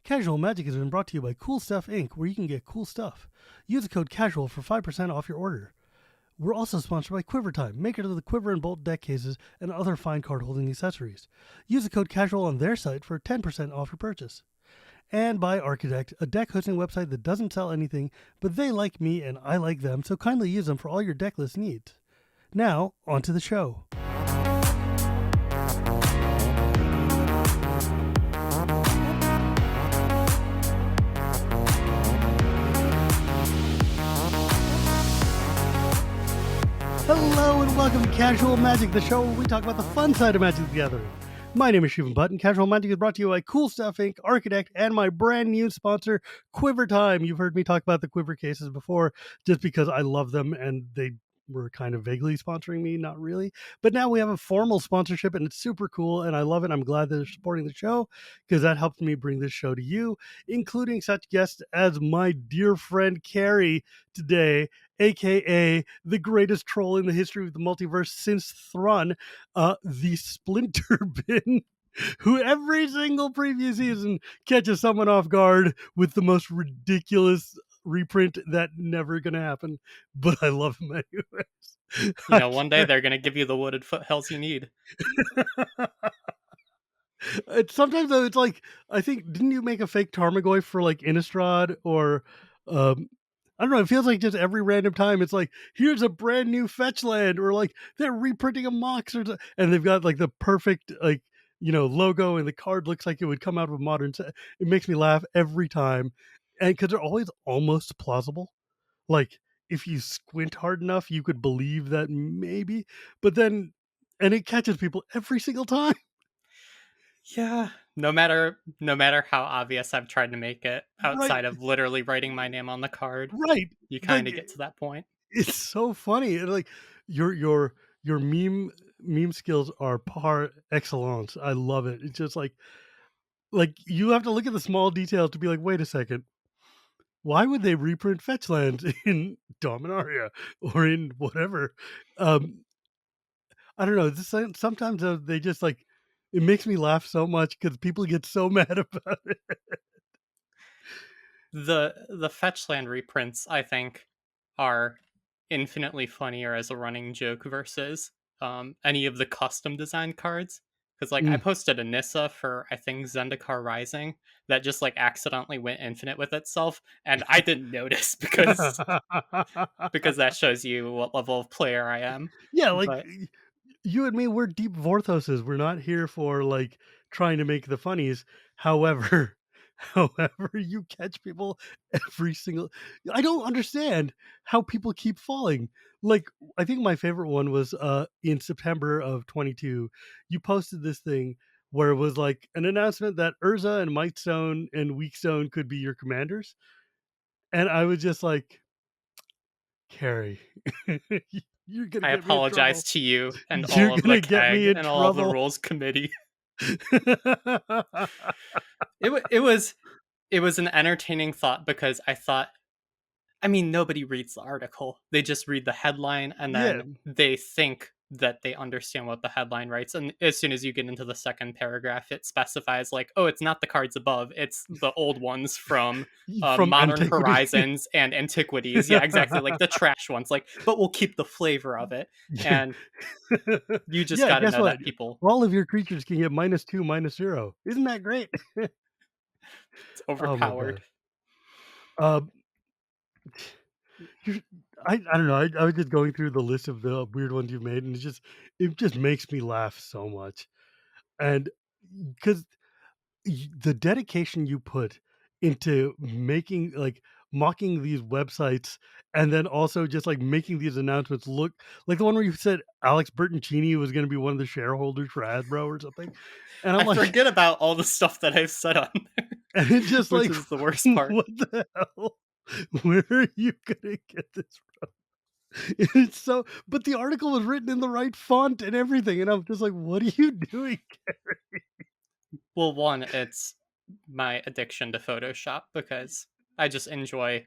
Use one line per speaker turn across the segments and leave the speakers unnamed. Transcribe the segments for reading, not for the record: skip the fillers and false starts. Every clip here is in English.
Casual Magic has been brought to you by Cool Stuff Inc., where you can get cool stuff. Use the code CASUAL for 5% off your order. We're also sponsored by Quiver Time, makers of the Quiver and Bolt deck cases and other fine card-holding accessories. Use the code CASUAL on their site for 10% off your purchase. And by Architect, a deck hosting website that doesn't sell anything, but they like me and I like them, so kindly use them for all your deck list needs. Now, on to the show. Hello and welcome to Casual Magic, the show where we talk about the fun side of Magic together. My name is Stephen Button. Casual Magic is brought to you by Cool Stuff Inc., Architect, and my brand new sponsor, Quiver Time. You've heard me talk about the Quiver cases before just because I love them and they were kind of vaguely sponsoring me, not really. But now we have a formal sponsorship and it's super cool and I love it. I'm glad that they're supporting the show because that helps me bring this show to you, including such guests as my dear friend Cary today, aka the greatest troll in the history of the multiverse since Thrun, the Splinter Bin, who every single preview season catches someone off guard with the most ridiculous reprint that never gonna happen. But I love him anyways.
You know, one day they're going to give you the wooded foothills you need.
Sometimes though, it's like, I think, didn't you make a fake Tarmogoyf for like Innistrad or I don't know, it feels like just every random time it's like, here's a brand new fetch land, or like they're reprinting a Mox, and they've got like the perfect like, you know, logo and the card looks like it would come out of a modern set. It makes me laugh every time. And because they're always almost plausible. Like if you squint hard enough, you could believe that maybe, but then, and it catches people every single time.
Yeah, no matter how obvious I've tried to make it outside
Right,
of literally writing my name on the card,
right.
you kind
Like
of get to that point.
it's so funny. And like your meme skills are par excellence. I love it. It's just like you have to look at the small details to be like, wait a second, why would they reprint fetch lands in Dominaria or in whatever? I don't know. Sometimes they just like, it makes me laugh so much because people get so mad about it.
The fetchland reprints, I think, are infinitely funnier as a running joke versus any of the custom designed cards. Because like I
Mm.
posted a Nissa for I think Zendikar Rising that just like accidentally went infinite with itself, and I didn't notice because that shows you what level of player I am.
Yeah, like
But
you and me, we're deep Vorthoses. We're not here for like trying to make the funnies. However, however, you catch people every single. I don't understand how people keep falling. Like I think my favorite one was in September of 22. You posted this thing where it was like an announcement that Urza and Mightstone and Weakstone could be your commanders, and I was just like, Carrie, you're gonna
I
get me in trouble.
apologize to you and
You're
all of the
gonna get me
CAG
in
and all of the
trouble.
rules committee. It was an entertaining thought because I thought, I mean, nobody reads the article. They just read the headline and
Yeah,
then they think that they understand what the headline writes. And as soon as you get into the second paragraph, it specifies, like, oh, it's not the cards above, it's the old ones from
from
Modern
antiquity.
Horizons and Antiquities. Yeah, exactly. Like the trash ones. Like, but we'll keep the flavor of it.
Yeah.
And you just
Yeah,
got to
guess
know
what?
that people,
All of your creatures can get -2, -0. Isn't that great?
it's
Oh my
overpowered.
god. Um, you I don't know. I was just going through the list of the weird ones you've made, and it just makes me laugh so much. And because the dedication you put into making like mocking these websites and then also just like making these announcements look like the one where you said Alex Bertoncini was going to be one of the shareholders for Hasbro or something, and I'm
I
like,
forget about all the stuff that I've said on there,
and it's just
which
like,
is the worst part.
what the hell, where are you gonna get this from? It's so, but the article was written in the right font and everything, and I'm just like, what are you doing?
Well, one, it's my addiction to Photoshop because I just enjoy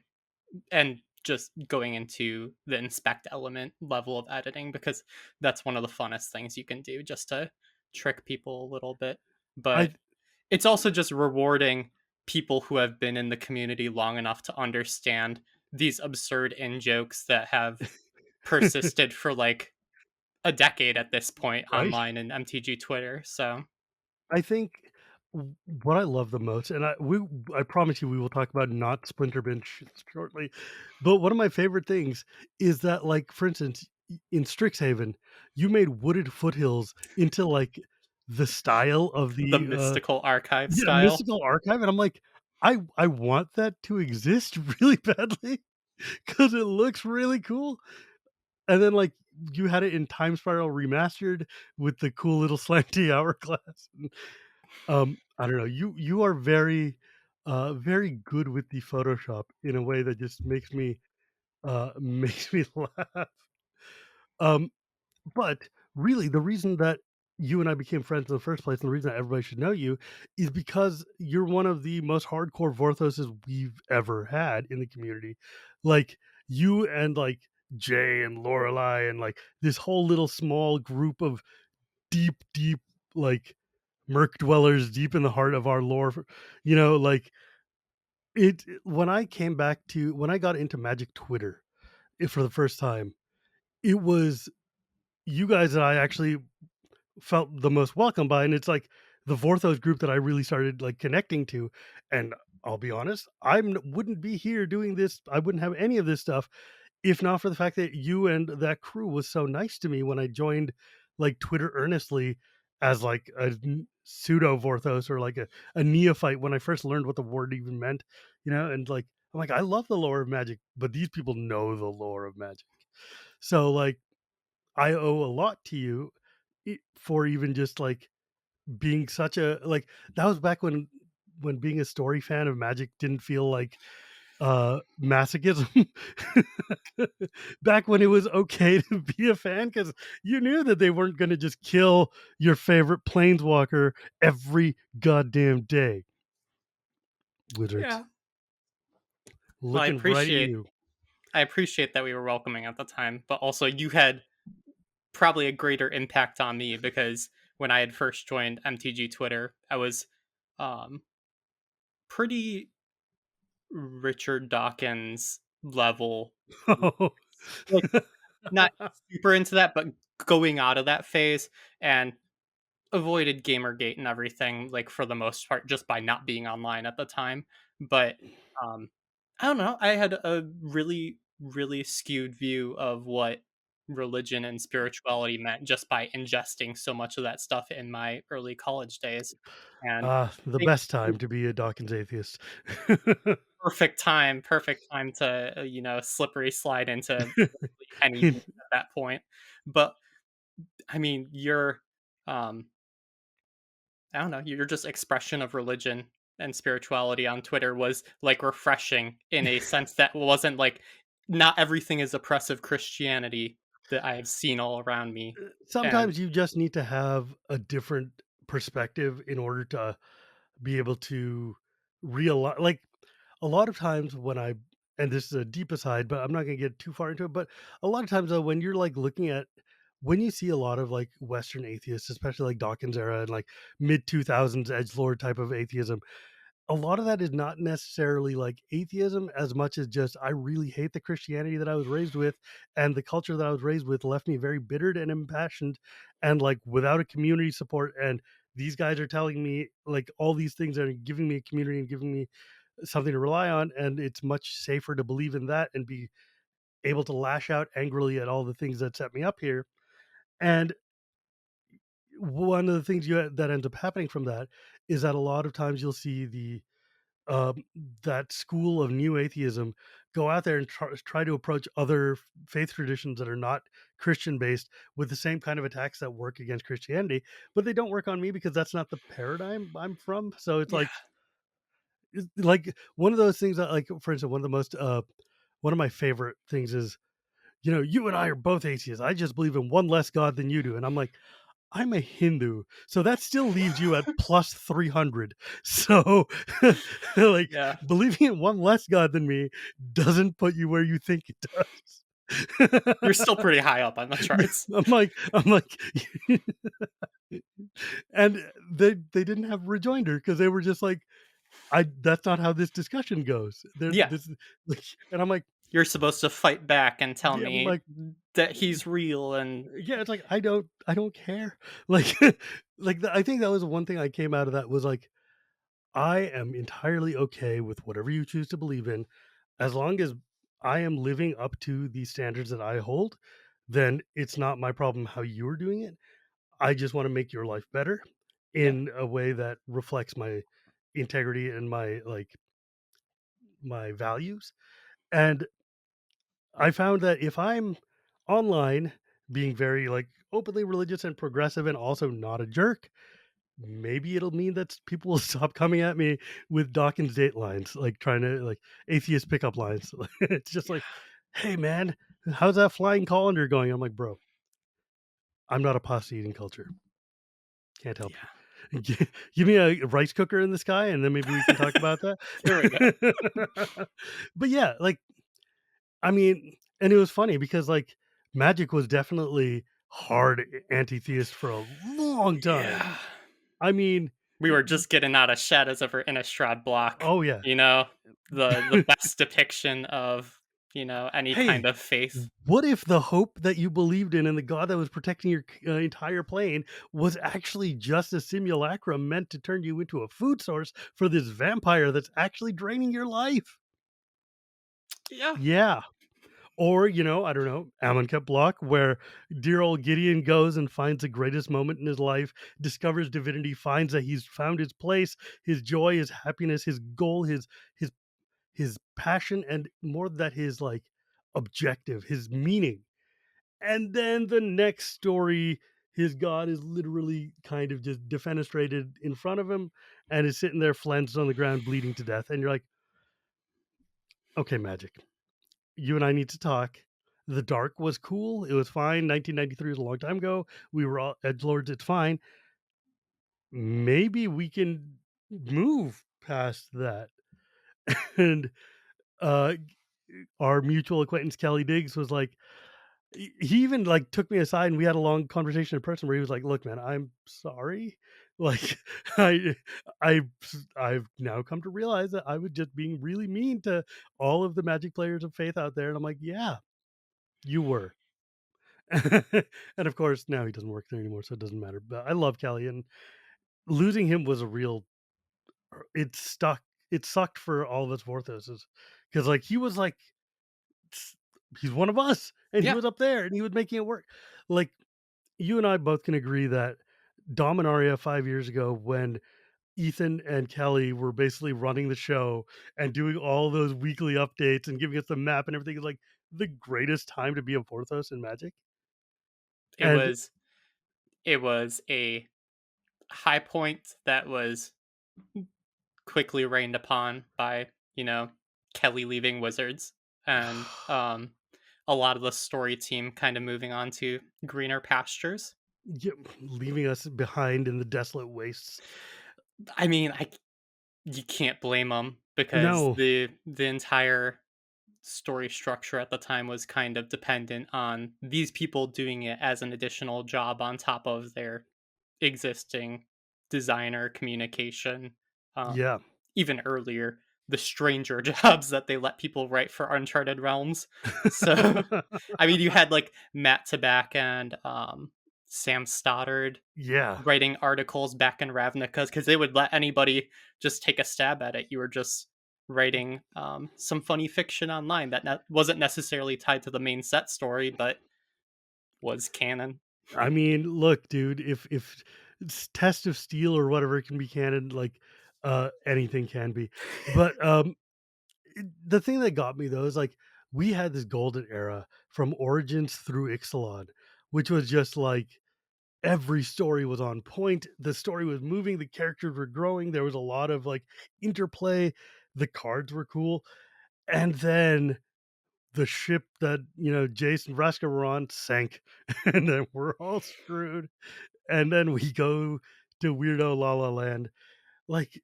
and just going into the inspect element level of editing because that's one of the funnest things you can do just to trick people a little bit.
I
But it's also just rewarding people who have been in the community long enough to understand these absurd in jokes that have persisted for like a decade at this point
Right?
online and MTG Twitter. So
I think what I love the most, and I promise you we will talk about not Splinter Bench shortly, but one of my favorite things is that, like, for instance, in Strixhaven, you made Wooded Foothills into like the style of
the
the
mystical archive
yeah,
style.
mystical archive, and I'm like, I want that to exist really badly because it looks really cool. And then like you had it in Time Spiral remastered with the cool little slanty hourglass. I don't know. You are very, very good with the Photoshop in a way that just makes me makes me laugh. Um, but really, the reason that you and I became friends in the first place, and the reason that everybody should know you, is because you're one of the most hardcore Vorthoses we've ever had in the community. Like you and like Jay and Lorelai and like this whole little small group of deep, like Merc dwellers deep in the heart of our lore. Like when I came back to when I got into Magic Twitter for the first time, it was you guys that I actually felt the most welcome by, and it's like the Vorthos group that I really started like connecting to. And I'll be honest, wouldn't be here doing this. I wouldn't have any of this stuff if not for the fact that you and that crew was so nice to me when I joined like Twitter earnestly as like a pseudo Vorthos or like a neophyte when I first learned what the word even meant, and like I'm like, I love the lore of magic, but these people know the lore of magic. So like I owe a lot to you for even just like being such a like that was back when being a story fan of magic didn't feel like masochism. Back when it was okay to be a fan because you knew that they weren't going to just kill your favorite planeswalker every goddamn day. Wizards
Yeah. Well,
looking right at you.
I appreciate that we were welcoming at the time, but also you had probably a greater impact on me because when I had first joined MTG Twitter, I was um pretty Richard Dawkins level,
Oh.
like not super into that, but going out of that phase and avoided Gamergate and everything, like for the most part, just by not being online at the time. But um, I don't know. I had a really, really skewed view of what religion and spirituality meant just by ingesting so much of that stuff in my early college days. And
The
I think
best time to be a Dawkins atheist.
perfect time to slippery slide into literally anything at that point. But I mean, um, I don't know, your just expression of religion and spirituality on Twitter was like refreshing in a sense that wasn't like not everything is oppressive Christianity that I have seen all around me. And
Sometimes you just need to have a different perspective in order to be able to realize like a lot of times when I and this is a deep aside, but I'm not gonna get too far into it. But a lot of times though, when you're like looking at when you see a lot of like Western atheists, especially like Dawkins era and like mid 2000s edgelord type of atheism, a lot of that is not necessarily like atheism as much as just I really hate the Christianity that I was raised with, and the culture that I was raised with left me very bittered and impassioned and like without a community support. And these guys are telling me like all these things that are giving me a community and giving me something to rely on, and it's much safer to believe in that and be able to lash out angrily at all the things that set me up here. And one of the things that ends up happening from that is that a lot of times you'll see um, that school of new atheism go out there and try to approach other faith traditions that are not Christian based with the same kind of attacks that work against Christianity, but they don't work on me because that's not the paradigm I'm from. So it's
yeah,
like one of those things that, like, for instance, one of my favorite things is, you and I are both atheists. I just believe in one less God than you do. And I'm like, I'm a Hindu, so that still leaves you at plus 300. So, like,
yeah,
believing in one less God than me doesn't put you where you think it
you're still
does.
pretty high up on the charts.
I'm like, and they didn't have rejoinder because they were just like, I that's not how this discussion goes. There,
Yeah,
this is like, and I'm like,
you're supposed to fight back and tell
yeah, I'm
me
like,
that he's real and
yeah, it's like I don't care. Like, I think that was one thing I came out of that was like, I am entirely okay with whatever you choose to believe in, as long as I am living up to the standards that I hold. Then it's not my problem how you're doing it. I just want to make your life better
yeah,
in a way that reflects my integrity and my values. And I found that if I'm online being very like openly religious and progressive and also not a jerk, maybe it'll mean that people will stop coming at me with Dawkins date lines, like trying to like atheist pickup lines. It's just like,
yeah,
hey man, how's that flying colander going? I'm like, bro, I'm not a pasta eating culture. Can't help
yeah.
you. Give me a rice cooker in the sky, and then maybe we can talk about
There we go.
that. But yeah, like I mean, and it was funny because like Magic was definitely hard anti-theist for a long time.
Yeah.
I mean,
We were just getting out of Shadows over Innistrad block,
oh yeah.
you know, the best depiction of, any kind
Hey,
of faith.
what if the hope that you believed in and the god that was protecting your entire plane was actually just a simulacrum meant to turn you into a food source for this vampire that's actually draining your life?
Yeah,
Yeah. Or, I don't know, Amonkhet block, where dear old Gideon goes and finds the greatest moment in his life, discovers divinity, finds that he's found his place, his joy, his happiness, his goal, his his passion, and more than that, his like objective, his meaning. And then the next story, his god is literally kind of just defenestrated in front of him and is sitting there flensed on the ground, bleeding to death. And you're like, okay, Magic, you and I need to talk. The Dark was cool. It was fine. 1993 was a long time ago. We were all edge lords. It's fine. Maybe we can move past that. And uh, our mutual acquaintance Kelly Diggs was like, he even like took me aside and we had a long conversation in person where he was like, "Look, man, I'm sorry. Like, I, I, I've now come to realize that I was just being really mean to all of the Magic players of faith out there." And I'm like, "Yeah, you were." And of course, now he doesn't work there anymore, so it doesn't matter. But I love Kelly, and losing him was a real. It stuck. It sucked for all of us Vorthoses because, like, he was like, he's one of us, and he
yeah.
was up there, and he was making it work. Like you and I both can agree that Dominaria 5 years ago, when Ethan and Kelly were basically running the show and doing all those weekly updates and giving us the map and everything, is like the greatest time to be a Vorthos in Magic.
It
And
was it was a high point that was quickly rained upon by, Kelly leaving Wizards and a lot of the story team kind of moving on to greener pastures.
yeah, leaving us behind in the desolate wastes.
I mean, you can't blame them because
No,
the entire story structure at the time was kind of dependent on these people doing it as an additional job on top of their existing designer communication. Um,
yeah.
Even earlier, the stranger jobs that they let people write for Uncharted Realms. So, I mean, you had like Matt Tabak and Sam Stoddard
Yeah.
writing articles back in Ravnica because they would let anybody just take a stab at it. You were just writing some funny fiction online that wasn't necessarily tied to the main set story, but was canon.
I mean, look, dude, if Test of Steel or whatever can be canon, like anything can be. But the thing that got me though is like we had this golden era from Origins through Ixalan, which was just like every story was on point. The story was moving, the characters were growing, there was a lot of like interplay, the cards were cool. And then the ship that Jace and Vraska were on sank, and then we're all screwed. And then we go to weirdo La La Land. Like,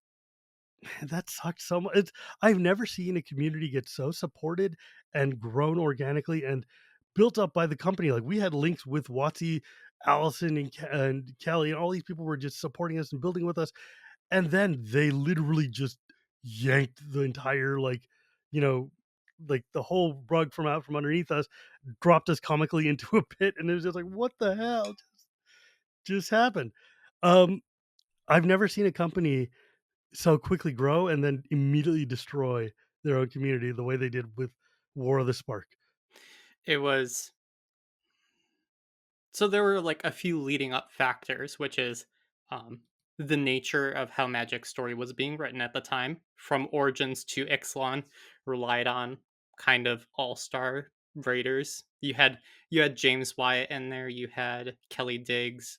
man, that sucked so much. I've never seen a community get so supported and grown organically and built up by the company. Like we had links with wotc, Allison, and Kelly, and all these people were just supporting us and building with us. And then they literally just yanked the entire you know like the whole rug from out from underneath us, dropped us comically into a pit, and it was just like, what the hell just happened? Um, I've never seen a company so quickly grow and then immediately destroy their own community the way they did with War of the Spark.
It was so there were like a few leading up factors, which is um, the nature of how Magic story was being written at the time, from Origins to Ixalan, relied on kind of all star writers. You had James Wyatt in there. You had Kelly Diggs.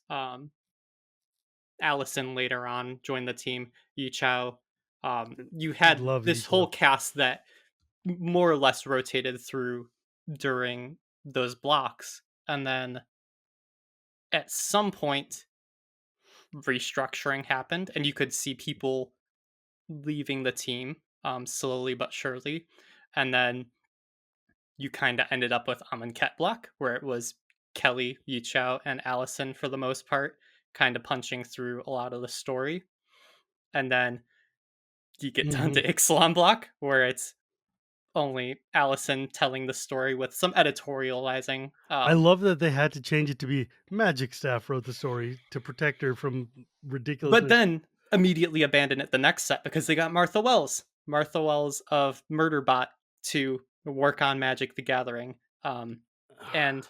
Allison later on joined the team. Yi Chao. You had
Love
this
each
whole
other.
cast that more or less rotated through during those blocks, and then at some point restructuring happened and you could see people leaving the team slowly but surely, and then you kind of ended up with Amonkhet block where it was Kelly, Yichao, and Allison for the most part kind of punching through a lot of the story, and then you get down
Mhm.
to Ixalan block where it's only Allison telling the story with some editorializing.
I love that they had to change it to be Magic Staff wrote the story to protect her from
But
ridiculousness.
then immediately abandon it the next set because they got Martha Wells of Murderbot to work on Magic the Gathering. And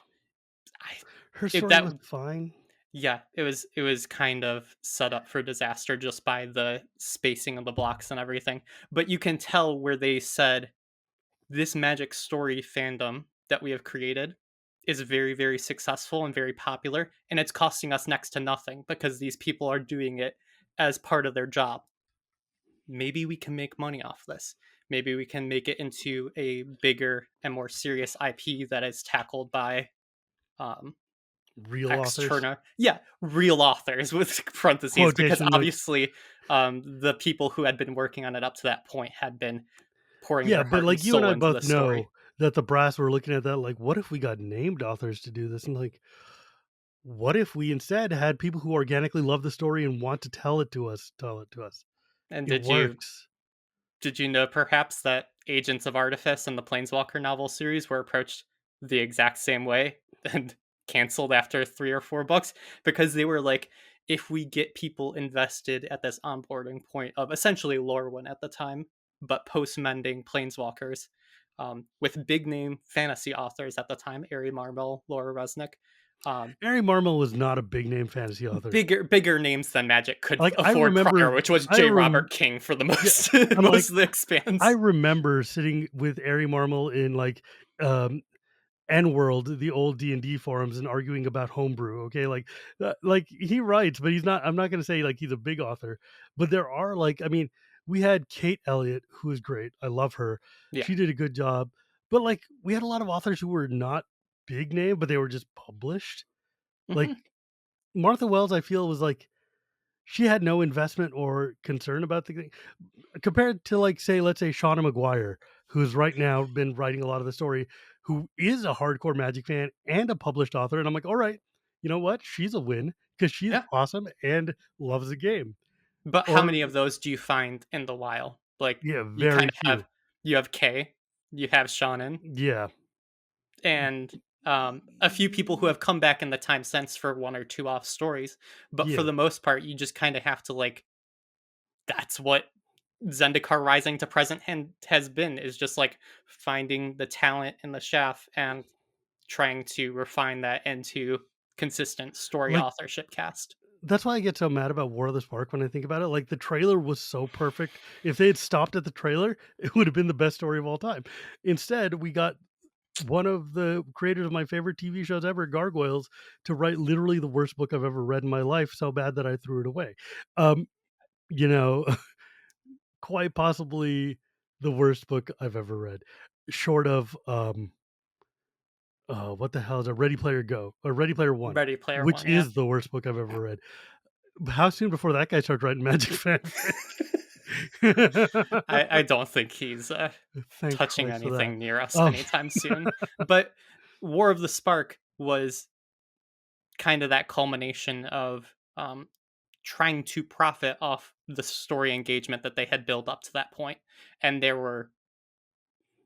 I,
Her
if
story
that,
was fine.
yeah, it was kind of set up for disaster just by the spacing of the blocks and everything. But you can tell where they said this Magic story fandom that we have created is very, very successful and very popular, and it's costing us next to nothing because these people are doing it as part of their job. Maybe we can make money off this. Maybe we can make it into a bigger and more serious IP that is tackled by um,
Real authors.
external, yeah, real authors with parentheses, because
Quotation marks.
obviously the people who had been working on it up to that point had been pouring
Yeah,
their
but
heart and
like you and
soul
I
into the
both
story.
know that the brass were looking at that like, what if we got named authors to do this? And like, what if we instead had people who organically love the story and want to tell it to us?
And
It works.
did you know perhaps that Agents of Artifice and the Planeswalker novel series were approached the exact same way and canceled after 3 or 4 books? Because they were like, if we get people invested at this onboarding point of essentially Lorwyn at the time, but post mending Planeswalkers, with big name fantasy authors at the time, Ari Marmel, Laura Resnick, um,
Harry Marmel was not a big name fantasy author.
bigger names than Magic could
Like I
afford prior,
remember
which was
I
J.
rem
Robert King for the
yeah,
most
I'm like
most of the
I
expanse.
remember sitting with Ari Marmel in um N World, the old D&D forums, and arguing about homebrew. Okay, like he writes, but he's not. I'm not going to say like he's a big author, but there are like I mean, we had Kate Elliott, who is great. I love her.
Yeah.
She did a good job. But like we had a lot of authors who were not big name, but they were just published. Like
Mhm.
Martha Wells, I feel was like she had no investment or concern about the thing compared to like say let's say Shauna McGuire, who's right now been writing a lot of the story, who is a hardcore Magic fan and a published author, and I'm like, all right, you know what, she's a win because she's
Yeah.
awesome and loves the game.
But how
Or
many of those do you find in the wild? Like
yeah,
you kind
very
of have
few.
you have Kay, you have Shannon,
Yeah,
and a few people who have come back in the time since for 1 or 2 off stories. But for
yeah.
the most part, you just kind of have to like that's what Zendikar Rising to present and has been is just like finding the talent in the chef and trying to refine that into consistent story
Like
authorship cast.
that's why I get so mad about War of the Spark when I think about it. Like the trailer was so perfect. If they had stopped at the trailer, it would have been the best story of all time. Instead, we got one of the creators of my favorite TV shows ever, Gargoyles, to write literally the worst book I've ever read in my life, so bad that I threw it away. Um, you know, quite possibly the worst book I've ever read, short of what the hell is a Ready Player Go or Ready Player One,
Ready Player
which
One, yeah.
is the worst book I've ever read. How soon before that guy started writing Magic fanfic?
I don't think he's
Thank
touching
Christ for that.
anything near us
Um,
anytime soon. But War of the Spark was kind of that culmination of trying to profit off the story engagement that they had built up to that point. And there were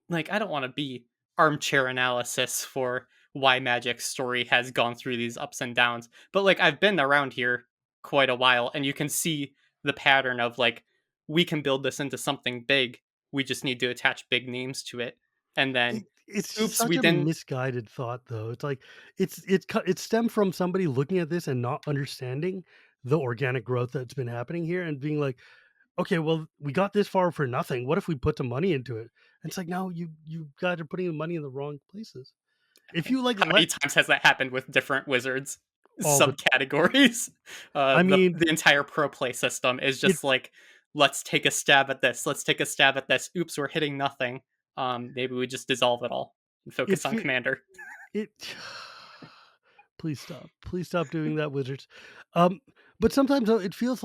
like, I don't want to be armchair analysis for why Magic's story has gone through these ups and downs, but like I've been around here quite a while, and you can see the pattern of like we can build this into something big. We just need to attach big names to it, and then
It's
oops,
such
we
a
didn't.
misguided thought, though. It's like it stemmed from somebody looking at this and not understanding the organic growth that's been happening here, and being like, okay, well, we got this far for nothing. What if we put some money into it? And it's like, no, you guys are putting the money in the wrong places.
I
If
mean,
you like
how many
let
times has that happened with different wizards
all the,
subcategories?
I mean,
The entire pro play system is
it
just like, let's take a stab at this. Let's take a stab at this. Oops, we're hitting nothing. Maybe we just dissolve it all and
it
focus on
fe-
commander.
it. Please stop doing that, wizards. Um, but sometimes though, it feels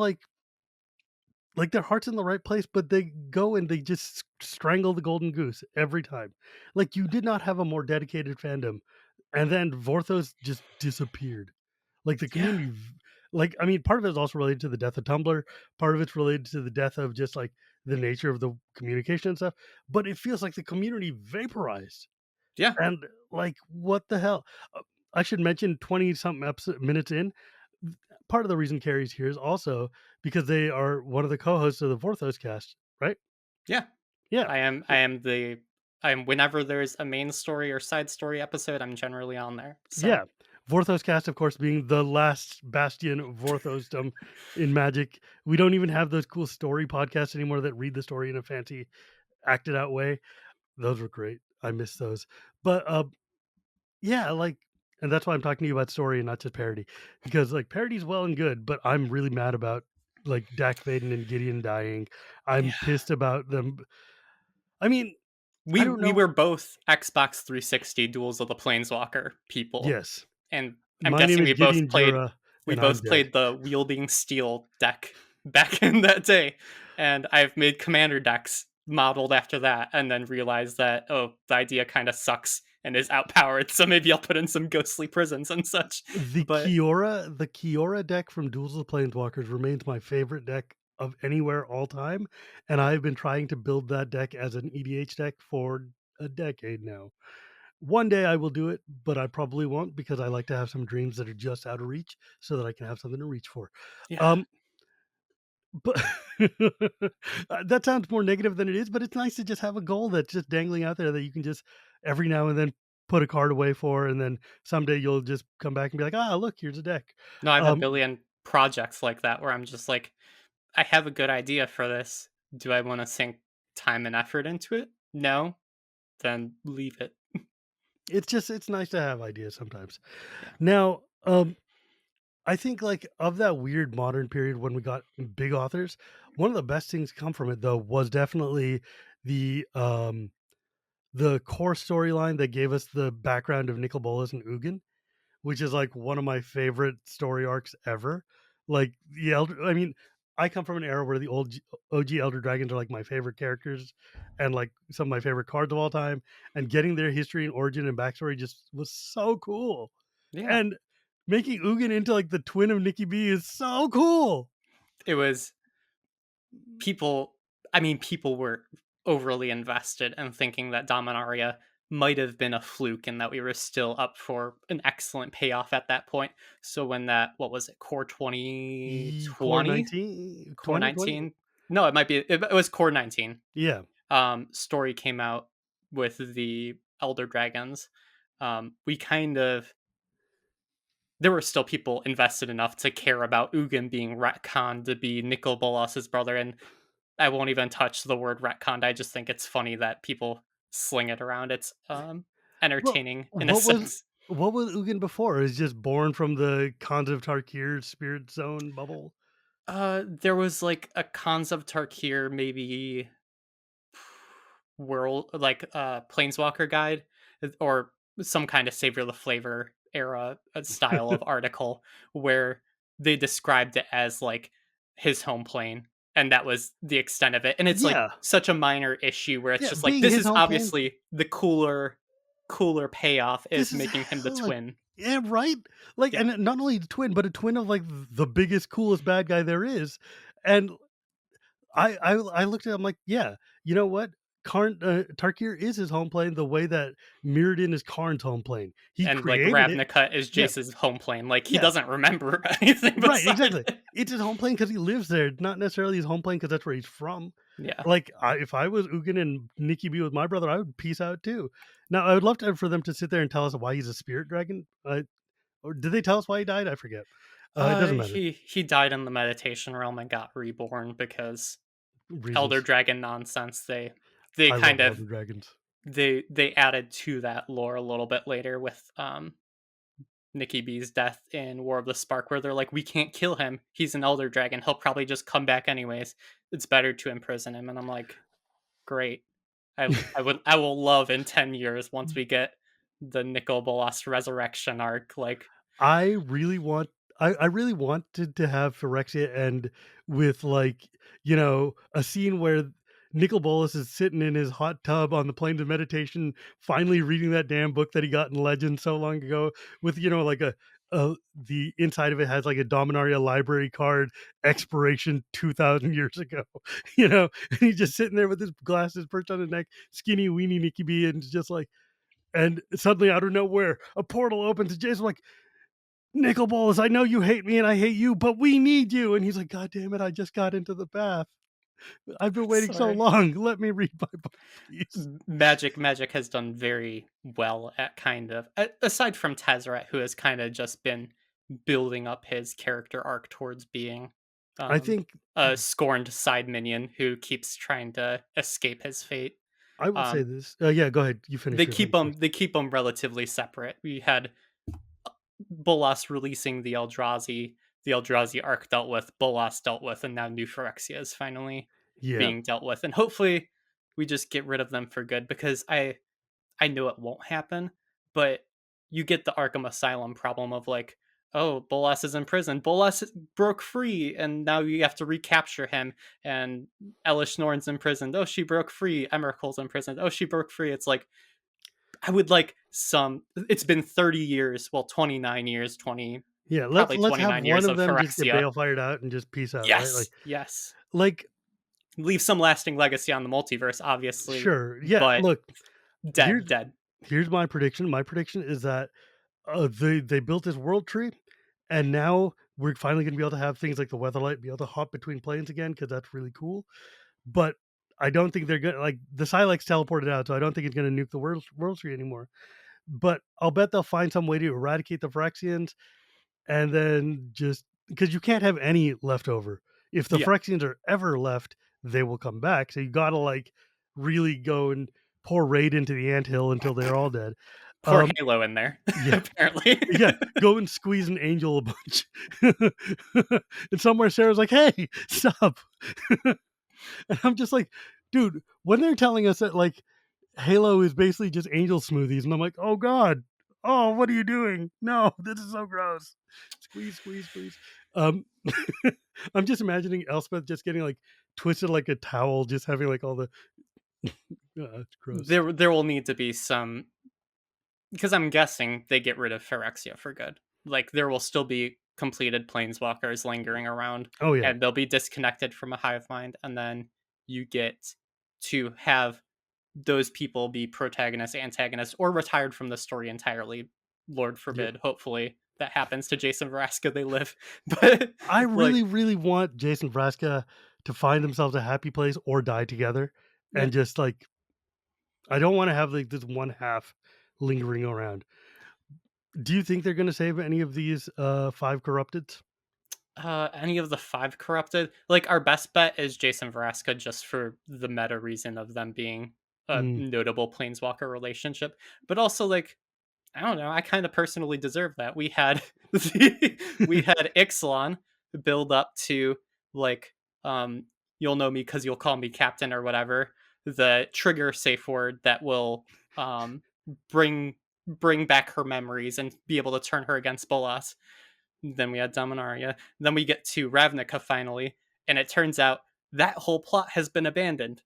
like their heart's in the right place, but they go and they just strangle the golden goose every time. Like you did not have a more dedicated fandom, and then Vorthos just disappeared. Like the
Yeah,
community, like I mean, part of it is also related to the death of Tumblr. Part of it's related to the death of just like the nature of the communication and stuff. But it feels like the community vaporized.
yeah,
And like, what the hell? I should mention 20 something minutes in. Part of the reason Carrie's here is also because they are one of the co-hosts of the Vorthos Cast, right?
yeah.
Yeah.
I am. I am the. I am. Whenever there's a main story or side story episode, I'm generally on there. So
Yeah. Vorthos Cast, of course, being the last bastion of Vorthosdom in Magic. We don't even have those cool story podcasts anymore that read the story in a fancy, acted out way. Those were great. I miss those. But yeah, like, and that's why I'm talking to you about story and not just parody, because like parody's well and good, but I'm really mad about like Dak Faden and Gideon dying. I'm
yeah,
pissed about them. I mean, I don't
we
know.
were both Xbox 360 Duels of the Planeswalker people,
Yes,
and I'm
my name
guessing
is Gideon Jura,
we
and I'm
both
dead.
played the wielding steel deck back in that day, and I've made commander decks modeled after that, and then realized that oh, the idea kind of sucks and is outpowered, so maybe I'll put in some ghostly prisons and such. But
The Kiora deck from Duels of the Planeswalkers remains my favorite deck of anywhere all time, and I've been trying to build that deck as an EDH deck for a decade now. One day I will do it, but I probably won't because I like to have some dreams that are just out of reach so that I can have something to reach for.
yeah,
Um, but that sounds more negative than it is, but it's nice to just have a goal that's just dangling out there that you can just every now and then put a card away for, and then someday you'll just come back and be like, ah, look, here's a deck.
no, I have a
Um,
billion projects like that where I'm just like, I have a good idea for this. Do I want to sink time and effort into it? No, then leave it.
it's nice to have ideas sometimes.
Yeah,
Now, I think like of that weird modern period when we got big authors, one of the best things come from it though was definitely the um the core storyline that gave us the background of Nicol Bolas and Ugin, which is like one of my favorite story arcs ever. Like the elder, I mean, I come from an era where the OG Elder Dragons are like my favorite characters and like some of my favorite cards of all time. And getting their history and origin and backstory just was so cool.
yeah.
And making Ugin into like the twin of Nikki B is so cool.
It was people. I mean, people were overly invested and thinking that Dominaria might have been a fluke and that we were still up for an excellent payoff at that point. So when that, what was it, Core
Core
2020,
19,
Core
2020.
19? No, it might be. It was Core 19.
Yeah.
Story came out with the Elder Dragons. We kind of there were still people invested enough to care about Ugin being retconned to be Nicol Bolas's brother, and I won't even touch the word retconned. I just think it's funny that people sling it around. It's
Well,
entertaining in a
what was
sense.
what was Ugin before? Is just born from the Khans of Tarkir spirit zone bubble.
There was like a Khans of Tarkir, maybe world like Planeswalker guide or some kind of Savor the Flavor era style of article where they described it as like his home plane, and that was the extent of it, and it's like
Yeah,
such a minor issue where it's
yeah.
just like
Being
this
his
is
home plane.
obviously the cooler payoff
This
is
is
making him the
hella
twin.
yeah, right. Like,
Yeah,
and not only the twin, but a twin of like the biggest, coolest bad guy there is, and I looked at it, I'm like, yeah, you know what? Tarkir is his home plane the way that Mirrodin is Karn's home plane. He
And like
created it.
Ravnica is
Yeah,
Jace's home plane. Like he
yeah,
doesn't remember anything
right,
beside
exactly.
it.
It's his home plane because he lives there, not necessarily his home plane because that's where he's from.
Yeah.
Like, if I was Ugin and Nikki B with my brother, I would peace out too. Now, I would love for them to sit there and tell us why he's a spirit dragon. Or did they tell us why he died? I forget. It doesn't matter.
He died in the meditation realm and got reborn because Elder
Reasons.
Dragon nonsense. They
I love
kind of
Elder Dragons.
they added to that lore a little bit later with Nikki B's death in War of the Spark, where they're like, we can't kill him. He's an Elder Dragon. He'll probably just come back anyways. It's better to imprison him. And I'm like, great. I will love in 10 years once we get the Nicol Bolas resurrection arc. Like,
I really want I really wanted to have Phyrexia end with, like, a scene where Nicol Bolas is sitting in his hot tub on the plains of meditation, finally reading that damn book that he got in Legend so long ago with, like the inside of it has like a Dominaria library card, expiration 2,000 years ago, and he's just sitting there with his glasses perched on his neck, skinny weenie Nikki B, and it's just like, and suddenly out of nowhere, a portal opens and Jason's like, Nicol Bolas, I know you hate me and I hate you, but we need you. And he's like, God damn it, I just got into the bath. I've been waiting so
sorry.
long. Let me read my book, please.
Magic has done very well at kind of aside from Tezzeret, who has kind of just been building up his character arc towards being
I
um,
think
a scorned side minion who keeps trying to escape his fate.
I will say
Um,
this. Yeah, go ahead. You finish your thing first.
they keep them relatively separate. We had Bolas releasing the Eldrazi arc dealt with, Bolas dealt with, and now New Phyrexia is finally
Yeah.
being dealt with. And hopefully we just get rid of them for good because I know it won't happen, but you get the Arkham Asylum problem of like, oh, Bolas is in prison. Bolas broke free, and now you have to recapture him. And Elish Norn's in prison. Oh, she broke free. Emrakul's in prison. Oh, she broke free. It's like, I would like some. It's been 30 years, well, 29 years, 20,
Yeah, let's
probably
let's have
29
one
years
of
of
them just get
Phyrexia.
bail fired out and just peace out, right?
Yes, yes.
Like
Leave some lasting legacy on the multiverse, obviously,
sure. Yeah,
but
look,
dead,
here's
dead.
here's my prediction. My prediction is that they built this world tree, and now we're finally going to be able to have things like the Weatherlight be able to hop between planes again because that's really cool. But I don't think they're gonna, like, the Silex teleported out, so I don't think it's gonna nuke the world tree anymore. But I'll bet they'll find some way to eradicate the Phyrexians, and then just because you can't have any left over. If the
Yeah,
Phyrexians are ever left, they will come back. So you gotta like really go and pour raid into the anthill until they're all dead.
pour
Um,
Halo in there,
yeah,
apparently.
yeah, go and squeeze an angel a bunch. And somewhere Sarah's like, "Hey, stop!" And I'm just like, dude, when they're telling us that like Halo is basically just angel smoothies, and I'm like, oh god, oh, what are you doing? No, this is so gross. Squeeze, squeeze, squeeze. Um, I'm just imagining Elspeth just getting like twisted like a towel, just having like all the. It's gross.
There will need to be some, because I'm guessing they get rid of Phyrexia for good. Like there will still be completed planeswalkers lingering around,
Oh yeah,
and they'll be disconnected from a hive mind, and then you get to have those people be protagonists, antagonists, or retired from the story entirely. Lord
yeah.
forbid. Hopefully that happens to Jason Veraska. They live, but
I
like,
really, really want Jason Vraska to find themselves a happy place or die together,
yeah.
and just like I don't want to have like this one half lingering around. Do you think they're going to save any of these five corrupted?
Any of the five corrupted? Like our best bet is Jason Veraska, just for the meta reason of them being a
Mm,
notable planeswalker relationship. But also, like, I don't know, I kind of personally deserve that. We had we had Ixalan build up to like you'll know me because you'll call me captain or whatever. The trigger safe word that will bring bring back her memories and be able to turn her against Bolas. Then we had Dominaria. Then we get to Ravnica finally, and it turns out that whole plot has been abandoned.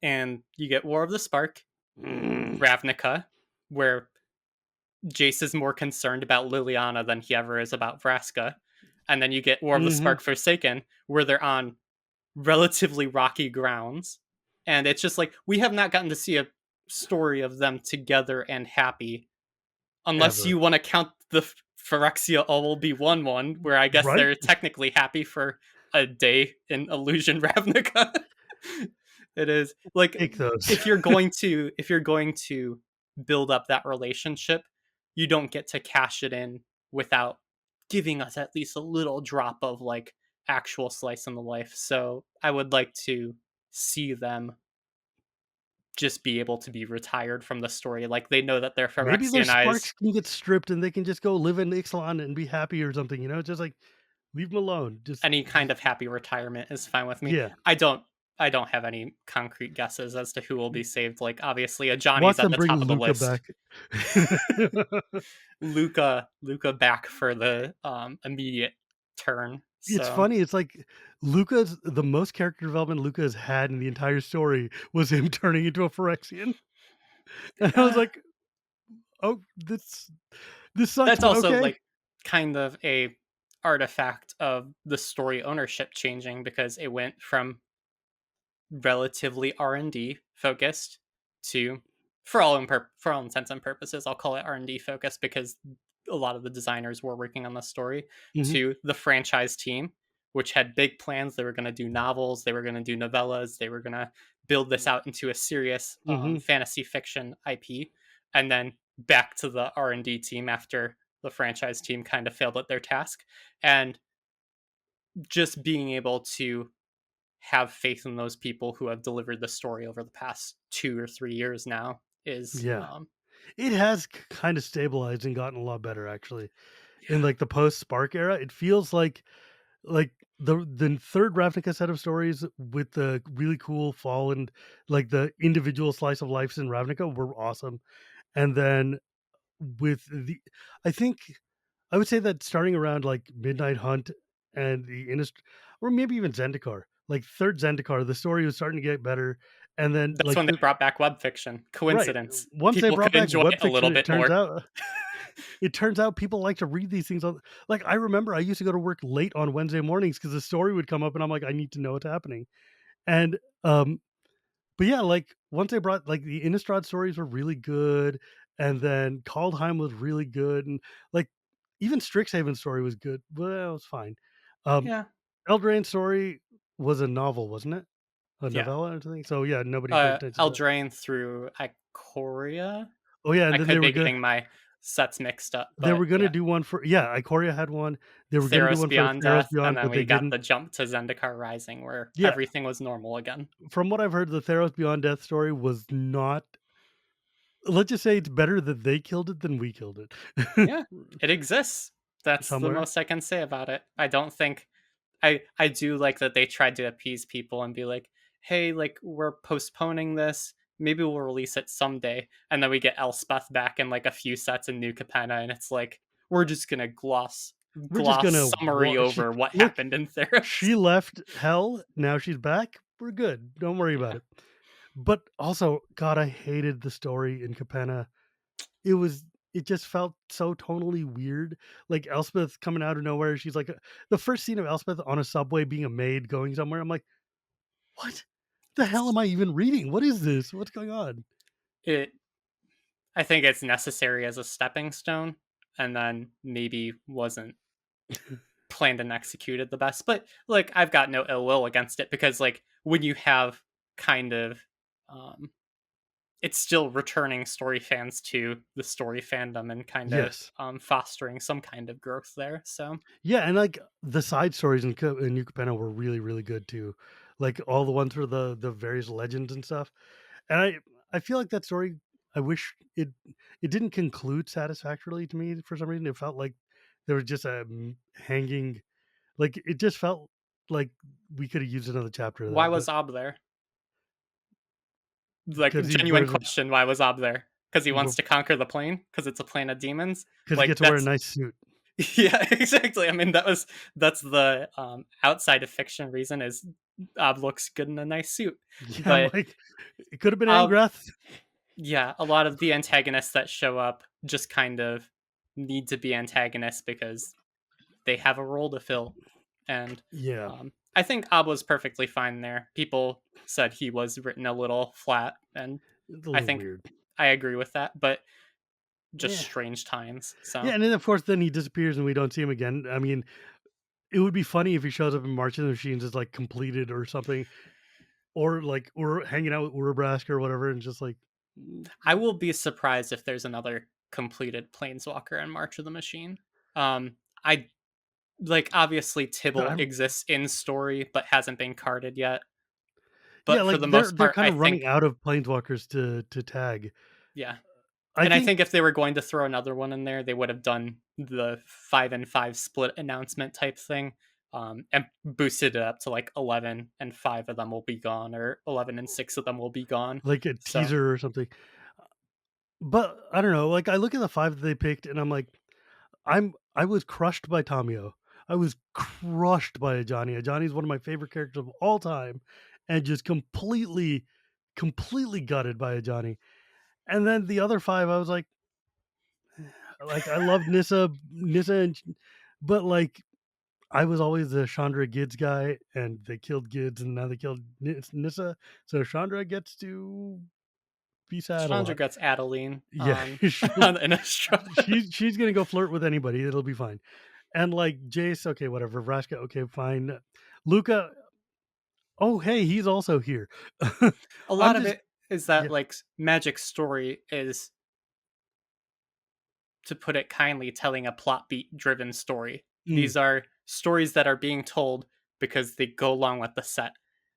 And you get War of the Spark,
mm,
Ravnica, where Jace is more concerned about Liliana than he ever is about Vraska. And then you get War of the
mhm.
Spark Forsaken, where they're on relatively rocky grounds. And it's just like we have not gotten to see a story of them together and happy, unless
ever.
you want to count the Phyrexia all will be one, where I guess
Right?
they're technically happy for a day in Illusion Ravnica. It is like
Take those.
if you're going to build up that relationship, you don't get to cash it in without giving us at least a little drop of like actual slice in the life. So I would like to see them just be able to be retired from the story. Like they know that their
Maybe their
Phyrexianized
sparks can get stripped and they can just go live in Ixalan and be happy or something, just like leave them alone.
any kind
Just
of happy retirement is fine with me.
yeah.
I don't have any concrete guesses as to who will be saved. Like obviously a Johnny's
Watch
at
them
the
bring
top of the
Luca
list.
back.
Luca back for the immediate turn.
It's
So
funny, it's like Luca's the most character development Luca has had in the entire story was him turning into a Phyrexian. And I was
uh,
like, "Oh, this sucks,
that's
but
also
okay."
like kind of a artifact of the story ownership changing because it went from relatively R&D focused to for all intents and purposes I'll call it R&D focused because a lot of the designers were working on the story
Mhm,
to the franchise team which had big plans. They were going to do novels, they were going to do novellas, they were going to build this out into a serious
mhm.
fantasy fiction IP, and then back to the R&D team after the franchise team kind of failed at their task. And just being able to have faith in those people who have delivered the story over the past 2 or 3 years now is
Yeah. It has kinda stabilized and gotten a lot better actually. In,
yeah,
like, the post-Spark era, it feels like, the 3rd Ravnica set of stories with the really cool fall and, like, the individual slice of lives in Ravnica were awesome, and then with the I think I would say that starting around, like, Midnight Hunt and the Innis or maybe even Zendikar, like, 3rd Zendikar, the story was starting to get better, and then,
that's
like,
when they
the
brought back web fiction.
right,
Coincidence.
once they
People
brought
could
back
enjoy
web
it a
fiction,
little bit more.
it turns out people like to read these things on like, I remember I used to go to work late on Wednesday mornings because the story would come up and I'm like, "I need to know what's happening." And, but yeah, like, once they brought like, the Innistrad stories were really good, and then Kaldheim was really good, and, like, even Strixhaven's story was good. Well, it was fine. Um,
Yeah,
Eldraine's story was a novel, wasn't it? A
yeah.
novella or something? So, yeah, nobody paid attention to that.
Eldraine through Ikoria.
Oh, yeah,
I
and then
could be getting my sets mixed up,
they were
but
gonna
yeah.
do one for yeah, Ikoria had one. They were gonna do
Theros
one for
Beyond
Theros
Death, and
Beyond,
then
but they
we got
didn't.
the jump to Zendikar Rising where
Yeah,
everything was normal again.
from what I've heard, the Theros Beyond Death story was not let's just say it's better that they killed it than we killed it.
Yeah, it exists. That's the
Somewhere.
most I can say about it. I don't think I do like that they tried to appease people and be like, "Hey, like we're postponing this. Maybe we'll release it someday." And then we get Elspeth back in like a few sets in New Capenna, and it's like we're just gonna
We're just
gloss
gonna
summary
she
over what
look,
happened in Theros.
she left hell, now she's back, we're good, don't worry about
Yeah,
it. But also, God, I hated the story in Capenna. It was it just felt so tonally weird, like, Elspeth coming out of nowhere, she's like, the first scene of Elspeth on a subway being a maid going somewhere, I'm like, "What the hell
it's
am I even reading? What is this? What's going on?"
it. I think it's necessary as a stepping stone, and then maybe wasn't planned and executed the best. But like I've got no ill will against it because like when you have kind of um it's still returning story fans to the story fandom and kind of
Yes.
fostering some kind of growth there. So
Yeah, and, like, the side stories in New Capenna were really, really good too. Like, all the ones for the various legends and stuff. And I feel like that story I wish it didn't conclude satisfactorily to me for some reason. It felt like there was just a hanging like, it just felt like we coulda used another chapter of
why
that, but
was Ob there? Like
because he
genuine
wears a
question, why was Ob there? Because he wants to conquer the plane? Because it's a plane of demons?
because he
Like
gets to wear a
that's
nice suit.
yeah, exactly. I mean that's the outside of fiction reason is Ob looks good in a nice suit.
Yeah, I'm
But
like, it could have been
Ob
Angrath.
yeah, a lot of the antagonists that show up just kind of need to be antagonists because they have a role to fill. And
Yeah.
I think Ab was perfectly fine there. People said he was written a little flat, and
It's a
I
little
think
weird.
I agree with that, but just
Yeah.
strange times.
Yeah,
So
and then of course then he disappears and we don't see him again. I mean, it would be funny if he shows up in March of the Machines as like completed or something, or like or hanging out with Urabrask or whatever, and just like, mm,
I will be surprised if there's another completed Planeswalker in March of the Machine. I like obviously Tibble
I'm
exists in story but hasn't been carded yet.
yeah,
But for
like
the
they're
most
they're
part,
kind
I
of running
think
out of planeswalkers to tag.
yeah.
I
And I
think
think if they were going to throw another one in there, they would have done the 5 and 5 split announcement type thing, and boosted it up to like 11 and 5 of them will be gone, or 11 and 6 of them will be gone.
like a
So
teaser or something. But I don't know. Like I look at the five that they picked, and I'm like, I was crushed by Tamio. I was crushed by Ajani. Ajani is one of my favorite characters of all time, and just completely gutted by Ajani. And then the other five, I was like I loved Nissa, but like I was always the Chandra Gids guy, and they killed Gids, and now they killed Nissa. So Chandra gets to be sad a
Chandra
lot.
gets Adeline
Yeah,
on Innistrad.
she's gonna go flirt with anybody. It'll be fine. And like Jace, okay, whatever. Vraska, okay, fine. Luca, oh hey, he's also here.
A
I'm
lot of
just
it is that
yeah.
like Magic story is, to put it kindly, telling a plot beat driven story.
Mm,
These are stories that are being told because they go along with the set.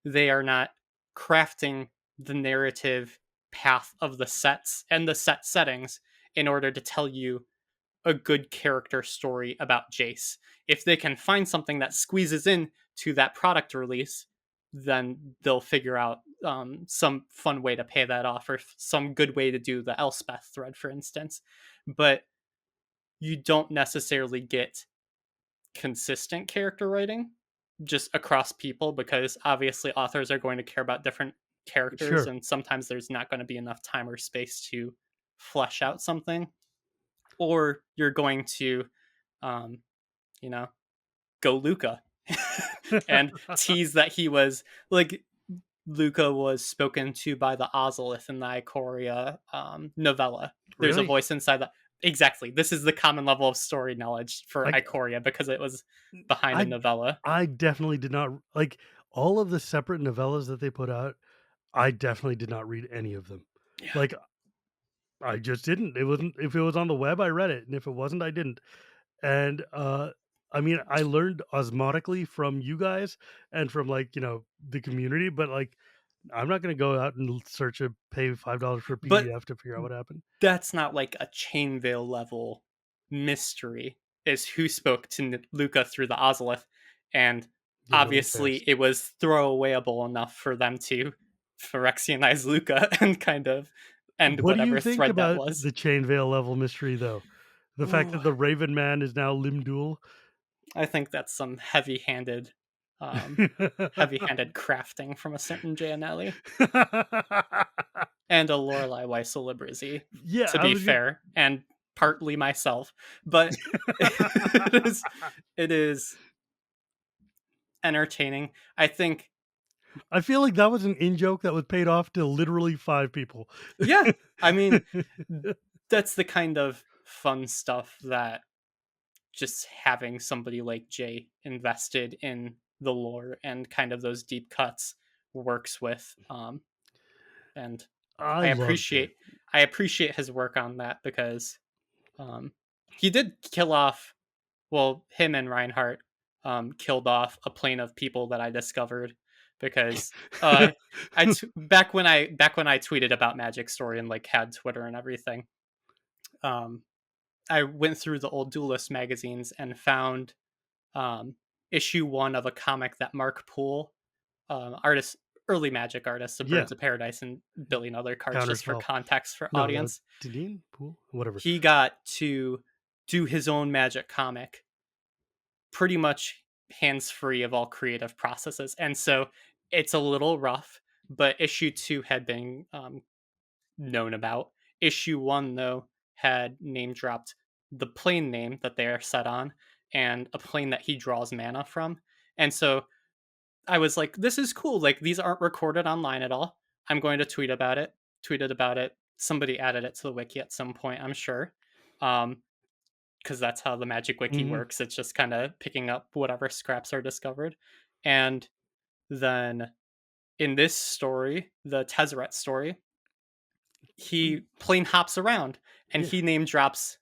They are not crafting the narrative path of the sets and the set settings in order to tell you a good character story about Jace. If they can find something that squeezes in to that product release, then they'll figure out some fun way to pay that off, or some good way to do the Elspeth thread, for instance. But you don't necessarily get consistent character writing just across people, because obviously authors are going to care about different characters,
sure.
and sometimes there's not going to be enough time or space to flesh out something, or you're going to um, you know go Luca and tease that he was like, Luca was spoken to by the Ozolith in the Ikoria novella. There's a
Really?
voice inside that. Exactly. This is the common level of story knowledge for
Like
Ikoria because it was behind a
I
novella.
I definitely did not like all of the separate novellas that they put out. I definitely did not read any of them.
Yeah.
Like I just didn't. It wasn't if it was on the web, I read it, and if it wasn't, I didn't. And I mean, I learned osmotically from you guys and from like the community, but like I'm not going to go out and search a pay $5 for a
But
PDF to figure out what happened.
that's not like a Chainveil level mystery, is who spoke to Luca through the Ozolith. And
Yeah, nobody cares.
obviously it was throwawayable enough for them to Phyrexianize Luca and kind of end
What do you
whatever
think
thread that
about
was.
the chain veil level mystery, though? The fact
Ooh,
that the Raven Man is now Limdul.
I think that's some um, heavy-handed crafting from a certain Gianelli and a Lorelei Weissel
Yeah,
to
I
be
was. Gonna...
fair, and partly myself. But it is entertaining. I think,
I feel like that was an in joke that was paid off to literally five people.
yeah, I mean, that's the kind of fun stuff that just having somebody like Jay invested in the lore and kind of those deep cuts works with. And
I
I
love Jay.
appreciate I appreciate his work on that, because um, he did kill off, well, him and Reinhardt killed off a plane of people that I discovered, because back when I tweeted about Magic Story and like had Twitter and everything, um, I went through the old Duelist magazines and found um, issue one of a comic that Mark Poole, artist, early Magic artist of
Yeah,
Birds of Paradise and a billion other cards, just for
counterspell.
context for
No,
audience,
Tidine pool, whatever.
he got to do his own Magic comic pretty much hands free of all creative processes. And so it's a little rough, but issue two had been known about. Issue one, though, had name dropped the plane name that they are set on and a plane that he draws mana from. And so I was like, this is cool. Like these aren't recorded online at all. I'm going to tweet about it. Tweeted about it. Somebody added it to the wiki at some point, I'm sure. Because that's how the Magic Wiki
Mhm.
works. It's just kind of picking up whatever scraps are discovered. And then in this story, the Tezzeret story, he plane hops around and
Yeah.
he name drops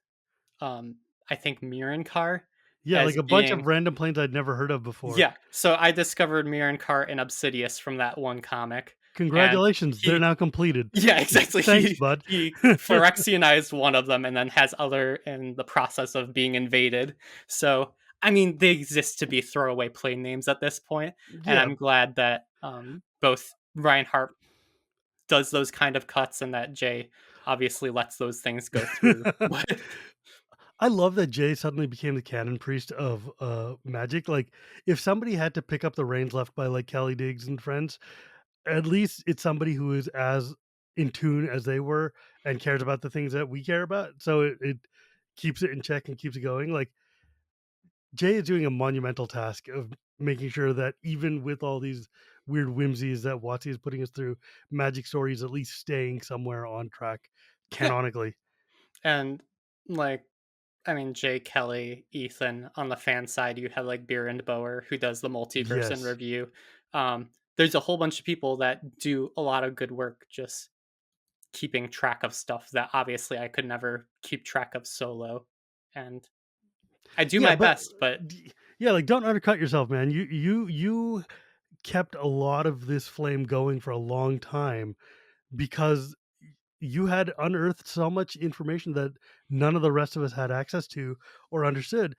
um I think Mirankar
Yeah, like
as
a bunch
being.
of random planes I'd never heard of before.
Yeah, so I discovered Mirankar and Obsidius from that one comic, and
Congratulations, they're
he
now completed.
yeah, exactly.
Thanks,
He
bud.
he Phyrexianized one of them and then has other in the process of being invaded. So, I mean, they exist to be throwaway plane names at this point, and
Yeah.
I'm glad that both Reinhardt does those kind of cuts and that Jay obviously lets those things go through.
I love that Jay suddenly became the canon priest of magic. Like, if somebody had to pick up the reins left by like Kelly Diggs and friends, at least it's somebody who is as in tune as they were and cares about the things that we care about. So it keeps it in check and keeps it going. Like Jay is doing a monumental task of making sure that even with all these weird whimsies that wotc is putting us through, magic story is at least staying somewhere on track
Yeah,
canonically.
and like I mean, Jay Kelly, Ethan. On the fan side, you have like Beer and Bower, who does the multiverse in
Yes.
review. There's a whole bunch of people that do a lot of good work just keeping track of stuff that obviously I could never keep track of solo. And I do
Yeah,
my
but
best, but
yeah, like don't undercut yourself, man. You kept a lot of this flame going for a long time because you had unearthed so much information that none of the rest of us had access to or understood.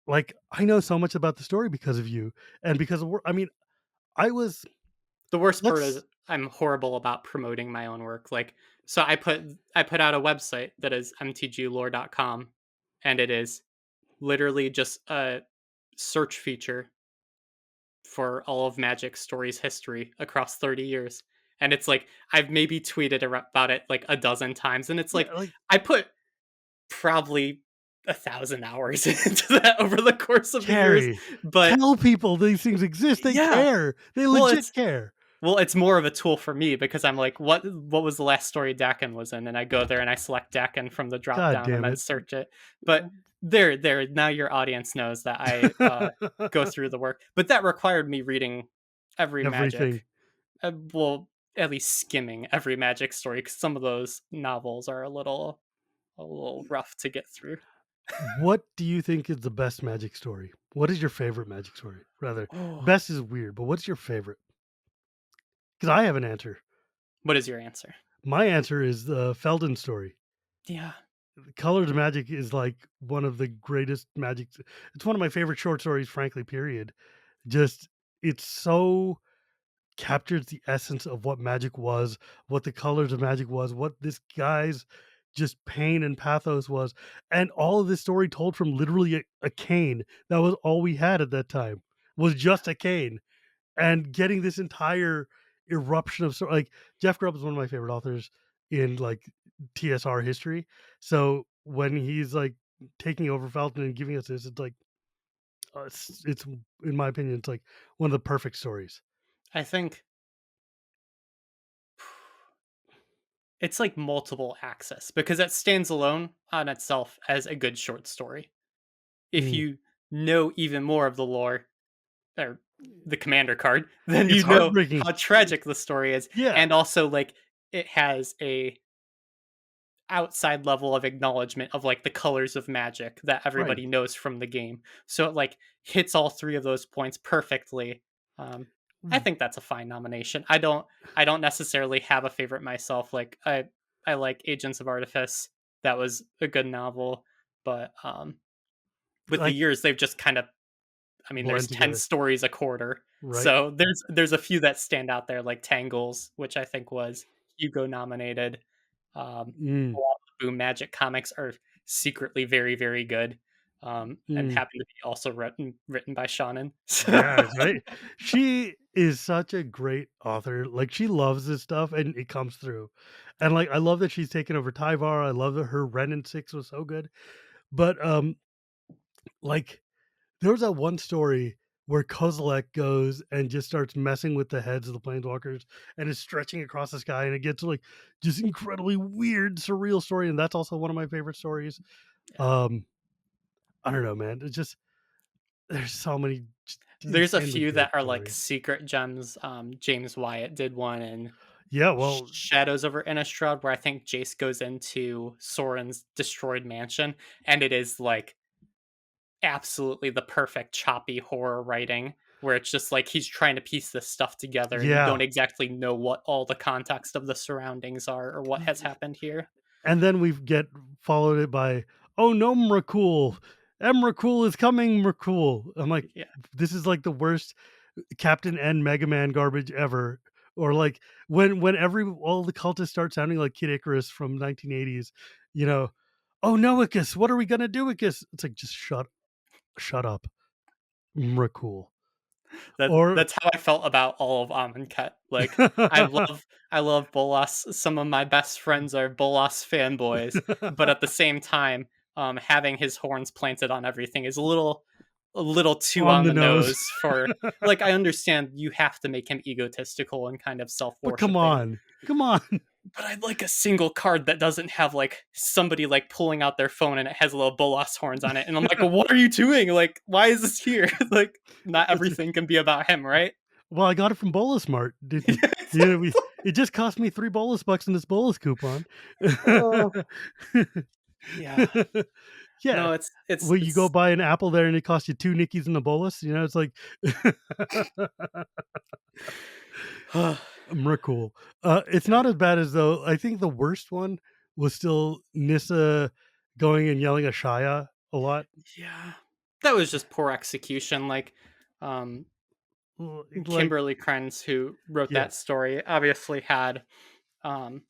Like I know so much about the story because of you and because of work. I mean, I was
the worst part is
let's
I'm horrible about promoting my own work. Like, so I put out a website that is mtglore.com, and it is literally just a search feature for all of Magic stories history across 30 years. And it's like I've maybe tweeted about it like a dozen times, and it's
yeah,
like
like
I put probably 1,000 hours into that over the course of the years.
Carrie,
But
tell people these things exist. They
yeah,
care. They
well,
legit
it's
care.
it's more of a tool for me because I'm like, what was the last story Dakin was in, and I go there and I select Dakin from the drop
God
down and
damn
then
it.
search it. But there, now your audience knows that I go through the work. But that required me reading every
Everything.
Magic well, at least skimming every Magic story because some of those novels are a little rough to get through.
What do you think is the best magic story? What is your favorite magic story? Rather,
Oh,
best is weird, but what's your favorite? Because I have an answer.
what is your answer?
My answer is the Felden story.
Yeah,
Colors of Magic is like one of the greatest magic. It's one of my favorite short stories, frankly. Period. Just it's so captures the essence of what magic was, what the colors of magic was, what this guy's just pain and pathos was, and all of this story told from literally a cane. That was all we had at that time. Was just a cane, and getting this entire eruption of like Jeff Grubb is one of my favorite authors in like TSR history. So when he's like taking over Felton and giving us this, it's like it's in my opinion, it's like one of the perfect stories.
I think it's like multiple access because it stands alone on itself as a good short story. If
Mm.
you know even more of the lore or the commander card, then
It's
you know
heartbreaking.
how tragic the story is,
Yeah,
and also like it has a outside level of acknowledgement of like the colors of magic that
right.
everybody knows from the game. So it like hits all three of those points perfectly. Um, I
Mm,
think that's a fine nomination. I don't necessarily have a favorite myself. Like I like Agents of Artifice. That was a good novel, but with the
like,
years they've just kind of I mean there's
blend
10
together,
stories a quarter.
right?
So there's a few that stand out there like Tangles, which I think was Hugo nominated. A
Mm,
lot of the Boom Magic comics are secretly very, very good, and
mm.
happen to be also written by Shonen.
Yes, right? She is such a great author, like, she loves this stuff, and it comes through, and, like, I love that she's taken over Tyvar, I love that her Ren and 6 was so good, but, like, there was that one story where Kozilek goes and just starts messing with the heads of the planeswalkers and is stretching across the sky, and it gets like just incredibly weird, surreal story, and that's also one of my favorite stories.
Yeah.
Um, I don't know, man. It's just there's so many just
There's a
insanely
few
great
that are like
stories.
secret gems. James Wyatt did one in
Yeah, well,
Shadows over Innistrad, where I think Jace goes into Soren's destroyed mansion, and it is like absolutely the perfect choppy horror writing, where it's just like he's trying to piece this stuff together, and you
yeah.
don't exactly know what all the context of the surroundings are or what has happened here.
And then we get followed it by, "Oh no, Mrakul. Emrakul is coming, Mrakul." I'm like,
Yeah,
this is like the worst Captain N Mega Man garbage ever. Or like when every all the cultists start sounding like Kid Icarus from 1980s, you know, "Oh no, Icus, what are we gonna do, Icus?" It's like, just shut up, Mrakul. Or
that's how I felt about all of Amonkhet. Like I love Bolas. Some of my best friends are Bolas fanboys, but at the same time, having his horns planted on everything is a little too
on
on
the
the
nose.
nose for like I understand you have to make him egotistical and kind of
But come
self-worshipping,
on. Come on.
but I'd like a single card that doesn't have like somebody like pulling out their phone and it has little Bolas horns on it. And I'm like, well, what are you doing? Like, why is this here? Like, not
It's
everything can be about him, right?
Well, I got it from Bolus Mart. Did
Yeah,
yeah, we it just cost me 3 Bolus bucks in this Bolus coupon.
oh, yeah.
Yeah.
No,
Well, you go
it's
buy an apple there and it costs you 2 Nickies in the bolus, it's like cool. It's
yeah,
not as bad as though I think the worst one was still Nissa going and yelling at Shia a lot.
yeah. That was just poor execution. Like, um,
Like,
Kimberly Krenz, who wrote
yeah.
that story, obviously had um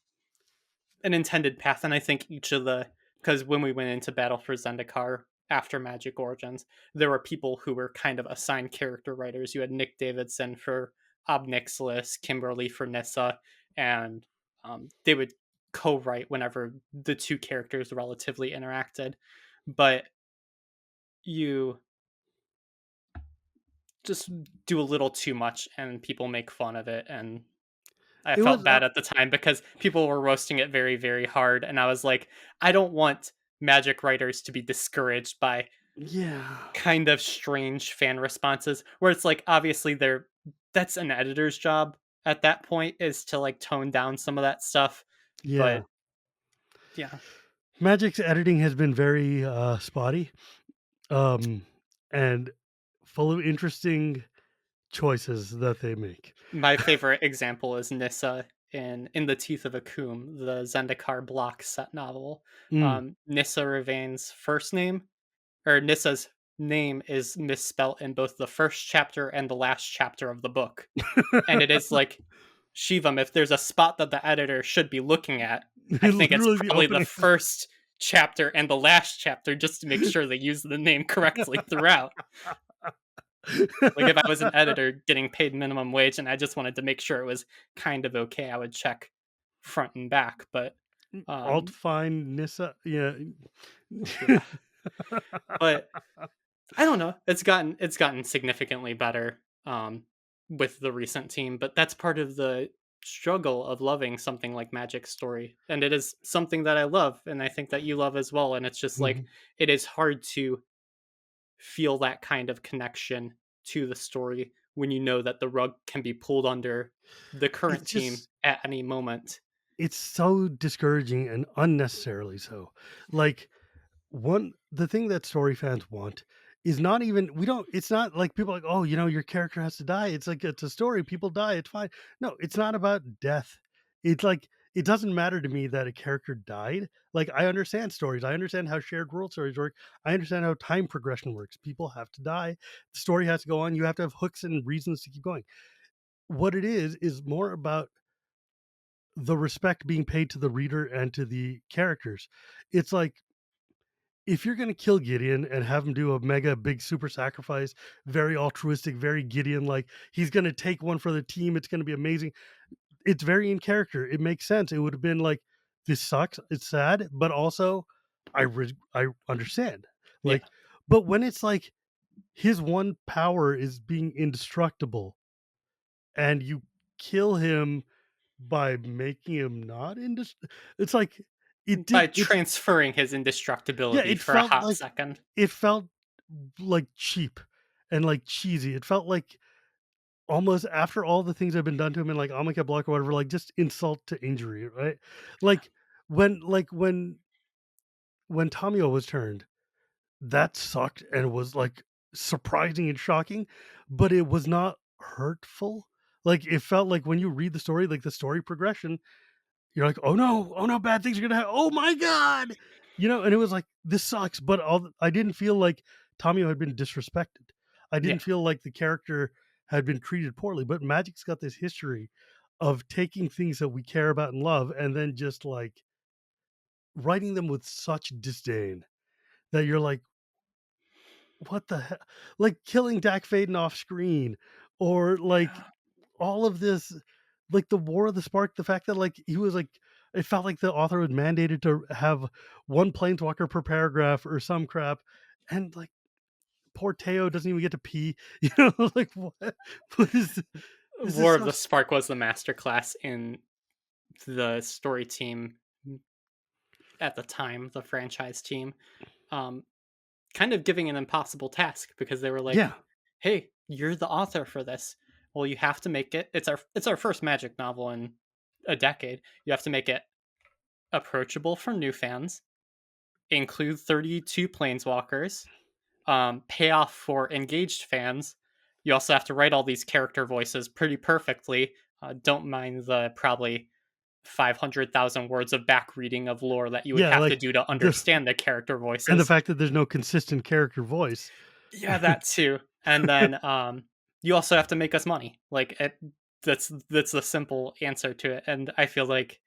an intended path, and I think each of the because when we went into Battle for Zendikar after Magic Origins, there were people who were kind of assigned character writers. You had Nick Davidson for Ob Nixilis, Kimberly for Nissa, and they would co-write whenever the two characters relatively interacted. But you just do a little too much, and people make fun of it, and I
It
felt
was
bad at the time because people were roasting it very, very hard, and I was like, I don't want Magic writers to be discouraged by
yeah.
kind of strange fan responses where it's like obviously they're that's an editor's job at that point is to like tone down some of that stuff.
Yeah.
But yeah,
Magic's editing has been very, spotty, um, and full of interesting choices that they make.
my favorite example is Nissa in the Teeth of Akum, the Zendikar block set novel.
Mm.
Nissa Ravain's first name or Nissa's name is misspelt in both the first chapter and the last chapter of the book. And it is like, Shivam, if there's a spot that the editor should be looking at, I
It'd
think it's
literally be
probably the
opening.
first chapter and the last chapter just to make sure they use the name correctly throughout. Like if I was an editor getting paid minimum wage and I just wanted to make sure it was kind of okay, I would check front and back. But
Alt
um
find Nissa. Yeah.
yeah. But I don't know. It's gotten significantly better with the recent team, but that's part of the struggle of loving something like Magic Story. And it is something that I love and I think that you love as well. And it's just like
Mhm.
it is hard to feel that kind of connection to the story when you know that the rug can be pulled under the current
It's
team
just
at any moment.
it's so discouraging and unnecessarily so. Like, the thing that story fans want is not even we don't it's not like people are like, "Oh, your character has to die." It's like it's a story, people die, it's fine. No, it's not about death. It's like it doesn't matter to me that a character died. Like, I understand stories. I understand how shared world stories work. I understand how time progression works. People have to die. The story has to go on. You have to have hooks and reasons to keep going. What it is more about the respect being paid to the reader and to the characters. It's like if you're going to kill Gideon and have him do a mega big super sacrifice, very altruistic, very Gideon, like he's going to take one for the team, it's going to be amazing. It's very in character. It makes sense. It would have been like, this sucks. It's sad, but also I understand.
Yeah.
Like, but when it's like his one power is being indestructible, and you kill him by making him not it's like
By
it's
transferring his
yeah,
indestructibility for a hot second.
it felt like cheap and like cheesy. It felt like almost after all the things that have been done to him in like Omega Block or whatever, like just insult to injury, right? Like when Tamio was turned, that sucked and was like surprising and shocking, but it was not hurtful. Like it felt like when you read the story, like the story progression, you're like, oh no, bad things are gonna happen. Oh my god, and it was like this sucks. But I didn't feel like Tamio had been disrespected. I
Yeah.
didn't feel like the character had been treated poorly. But Magic's got this history of taking things that we care about and love, and then just like writing them with such disdain that you're like, what the hell? Like killing Dak Faden off screen, or like
Yeah.
all of this, like the War of the Spark, the fact that like he was like, it felt like the author was mandated to have one planeswalker per paragraph or some crap, and like poor Teo doesn't even get to pee, like what is this is
War of
so
the Spark was the masterclass in the story team at the time, the franchise team. Um, Kind of giving an impossible task because they were like,
yeah,
"Hey, you're the author for this. Well, you have to make it. It's our first Magic novel in a decade. You have to make it approachable for new fans, include 32 planeswalkers, pay off for engaged fans. You also have to write all these character voices pretty perfectly. Don't mind the probably 500,000 words of back reading of lore that you would
yeah,
have to
like
do to
the
understand the character
and the
voices.
fact that there's no consistent character voice.
Yeah, that too. And then you also have to make us money. That's the simple answer to it. And I feel like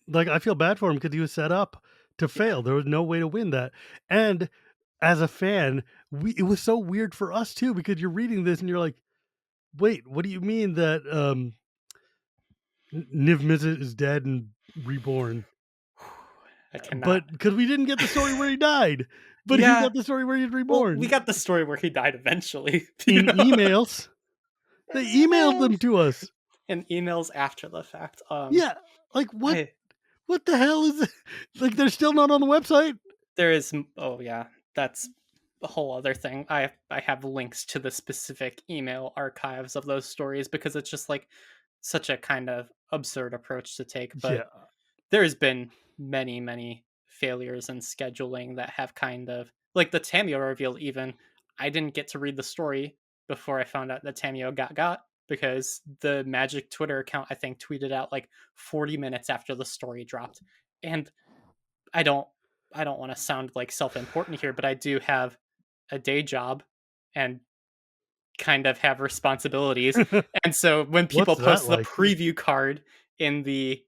Like I feel bad for him because he was set up to
yeah,
fail. There was no way to win that, and as a fan, it was so weird for us too because you're reading this and you're like, wait, what do you mean that Niv Mizzet is dead and reborn?
I cannot.
But because we didn't get the story where he died, but he
Yeah.
got the story where he's
Well, we
reborn
got the story where he died eventually,
in emails. They emailed them to us.
and emails after the fact.
Yeah, like
I
what the hell is it? Like they're still not on the website.
There is oh yeah, that's a whole other thing. I have links to the specific email archives of those stories because it's just like such a kind of absurd approach to take, but
Yeah,
there's been many failures in scheduling that have kind of like the Tamio reveal even. I didn't get to read the story before I found out that Tamio got because the Magic Twitter account I think tweeted out like 40 minutes after the story dropped. And I don't I don't want to sound like self-important here, but I do have a day job and kind of have responsibilities. And so when people
what's that
post the
like?
preview card in the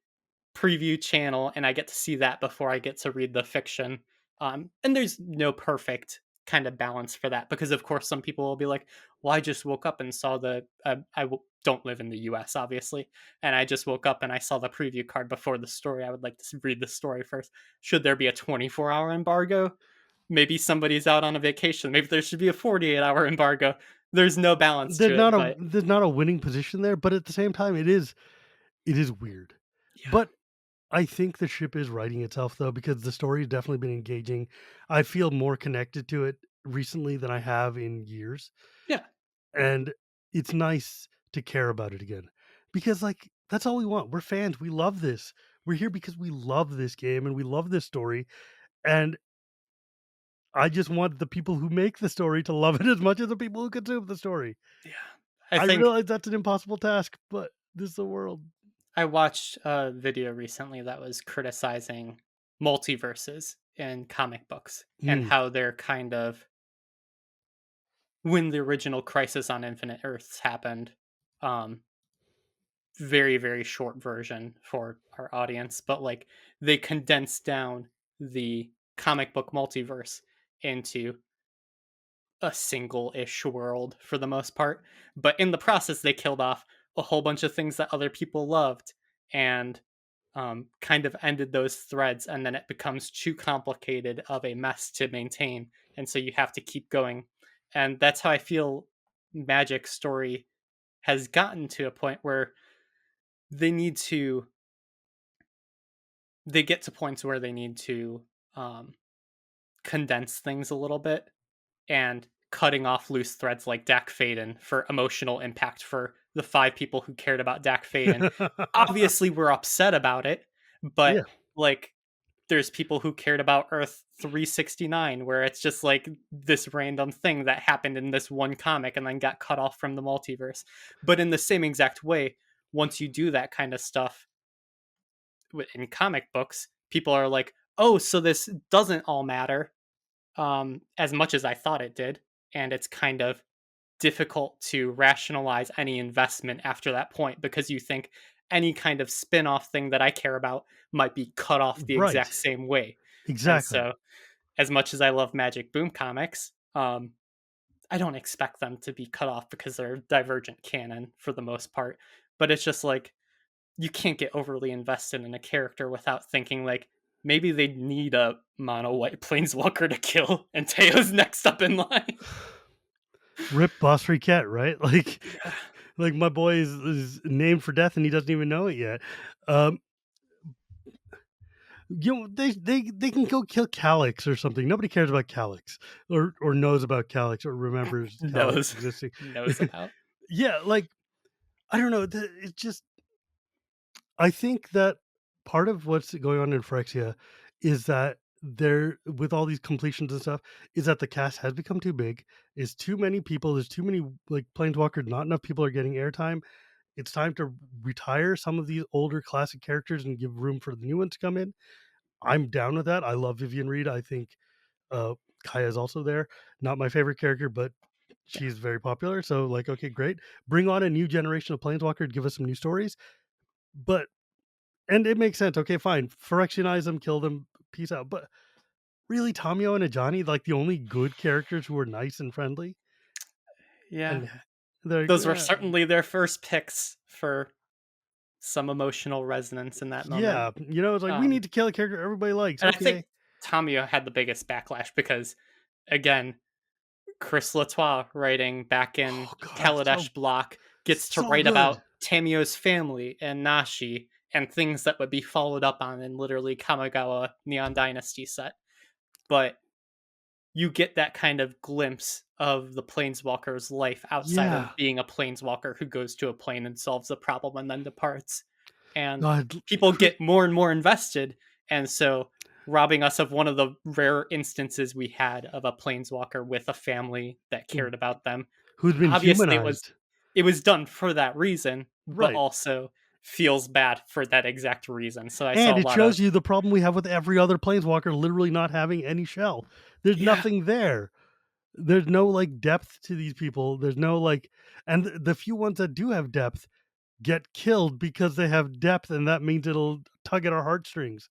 preview channel and I get to see that before I get to read the fiction. And there's no perfect kind of balance for that because, of course, some people will be like, "Well, I just woke up and saw don't live in the U.S. obviously, and I just woke up and I saw the preview card before the story. I would like to read the story first. Should there be a 24-hour embargo? Maybe somebody's out on a vacation. Maybe there should be a 48-hour embargo. There's no balance to it, but
There's not a winning position there, but at the same time, it is weird.
yeah,
But I think the ship is righting itself though, because the story's definitely been engaging. I feel more connected to it recently than I have in years,
yeah,
and it's nice to care about it again because like that's all we want. We're fans. We love this. We're here because we love this game and we love this story. And I just want the people who make the story to love it as much as the people who consume the story.
yeah. I
I
think
realize that's an impossible task, but this is the world.
I watched a video recently that was criticizing multiverses in comic books and
Mm,
how they're kind of when the original Crisis on Infinite Earths happened, um, very short version for our audience, but like they condensed down the comic book multiverse into a single-ish world for the most part. But in the process, they killed off a whole bunch of things that other people loved and kind of ended those threads. And then it becomes too complicated of a mess to maintain. And so you have to keep going. And that's how I feel Magic story has gotten to a point where they need to they get to points where they need to um, condense things a little bit, and cutting off loose threads like Dak Faden for emotional impact for the 5 people who cared about Dak Faden. Obviously, we're upset about it, but
Yeah,
like there's people who cared about Earth 369, where it's just like this random thing that happened in this one comic and then got cut off from the multiverse. But in the same exact way, once you do that kind of stuff in comic books, people are like, oh, so this doesn't all matter as much as I thought it did. And it's kind of difficult to rationalize any investment after that point because you think any kind of spin off thing that I care about might be cut off the
right.
exact same way. And
Exactly.
so, as much as I love Magic Boom comics, I don't expect them to be cut off because they're divergent canon for the most part. But it's just like you can't get overly invested in a character without thinking like maybe they need a mono white planeswalker to kill, and Teo's next up in line.
Rip Boss Riquette, right? Like,
Yeah.
like my boy is named for death and he doesn't even know it yet. Um, they can go kill Calyx or something. Nobody cares about Calyx or knows about Calyx or remembers Calyx
knows
existing.
knows about.
Yeah, like I don't know. It's just I think that part of what's going on in Phyrexia is that there with all these completions and stuff is that the cast has become too big. Is too many people. There's too many like planeswalkers. Not enough people are getting airtime. It's time to retire some of these older classic characters and give room for the new ones to come in. I'm down with that. I love Vivian Reed. I think uh, Kaya is also there. Not my favorite character, but
Yeah.
she's very popular. So, like, okay, great. Bring on a new generation of Planeswalker. Give us some new stories. But and it makes sense. Okay, fine. Phyrexianize them, kill them, peace out. But really, Tamio and Ajani, like the only good characters who are nice and friendly,
Yeah.
and they're
Those were certainly their first picks for some emotional resonance in that moment.
yeah, it's like we
Um,
need to kill a character everybody likes.
and I think
Okay.
Tamio had the biggest backlash because, again, Chris Latois, writing back in
Oh god,
Kaladesh block, gets to
so
write
good.
about Tamio's family and Nashi and things that would be followed up on in literally Kamigawa Neon Dynasty set. But you get that kind of glimpse of the planeswalker's life outside
Yeah.
of being a planeswalker who goes to a plane and solves a problem and then departs. And
God,
people
Chris,
get more and more invested. And so, robbing us of one of the rare instances we had of a planeswalker with a family that cared about them.
who's been
Obviously,
humanized.
it was done for that reason, but
Right.
also feels bad for that exact reason. So I saw
And
a
it
lot of
shows you the problem we have with every other planeswalker literally not having any shell. There's
yeah,
nothing there. There's no like depth to these people. There's no like, and the few ones that do have depth get killed because they have depth, and that means it'll tug at our heartstrings.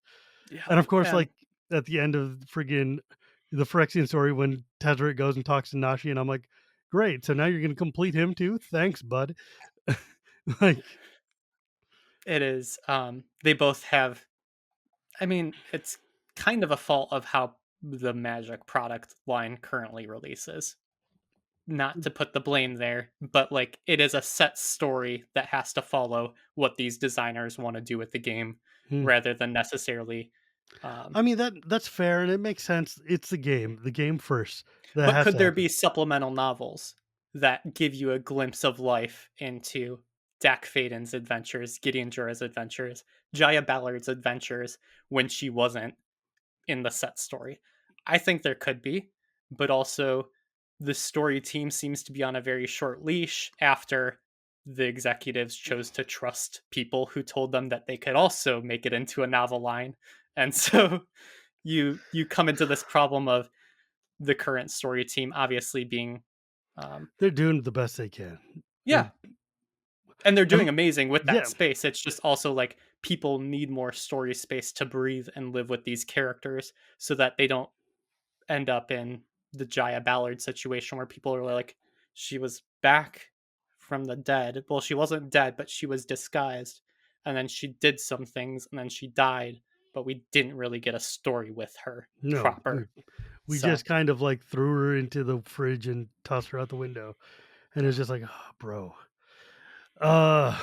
yeah,
And of course,
and
like at the end of friggin' the Phyrexian story, when Tezzeret goes and talks to Nashi, and I'm like, great. So now you're going to complete him too. Thanks, bud. Like,
it is. They both have. I mean, it's kind of a fault of how the Magic product line currently releases. Not to put the blame there, but like it is a set story that has to follow what these designers want to do with the game,
hmm.
rather than necessarily. Um,
I mean that's fair and it makes sense. It's the game first. That
but
has
could
to
there
happen.
be supplemental novels that give you a glimpse of life into Dak Faden's adventures, Gideon Jura's adventures, Jaya Ballard's adventures when she wasn't in the set story? I think there could be, but also the story team seems to be on a very short leash after the executives chose to trust people who told them that they could also make it into a novel line. And so you come into this problem of the current story team obviously being um,
They're doing the best they can.
yeah,
And
and they're
and
doing amazing with that
yeah,
space. It's just also like people need more story space to breathe and live with these characters so that they don't end up in the Jaya Ballard situation where people are like, she was back from the dead. Well, she wasn't dead, but she was disguised. And then she did some things and then she died, but we didn't really get a story with her
no.
proper.
We
So
just kind of like threw her into the fridge and tossed her out the window, and it was just like, oh, bro. Uh,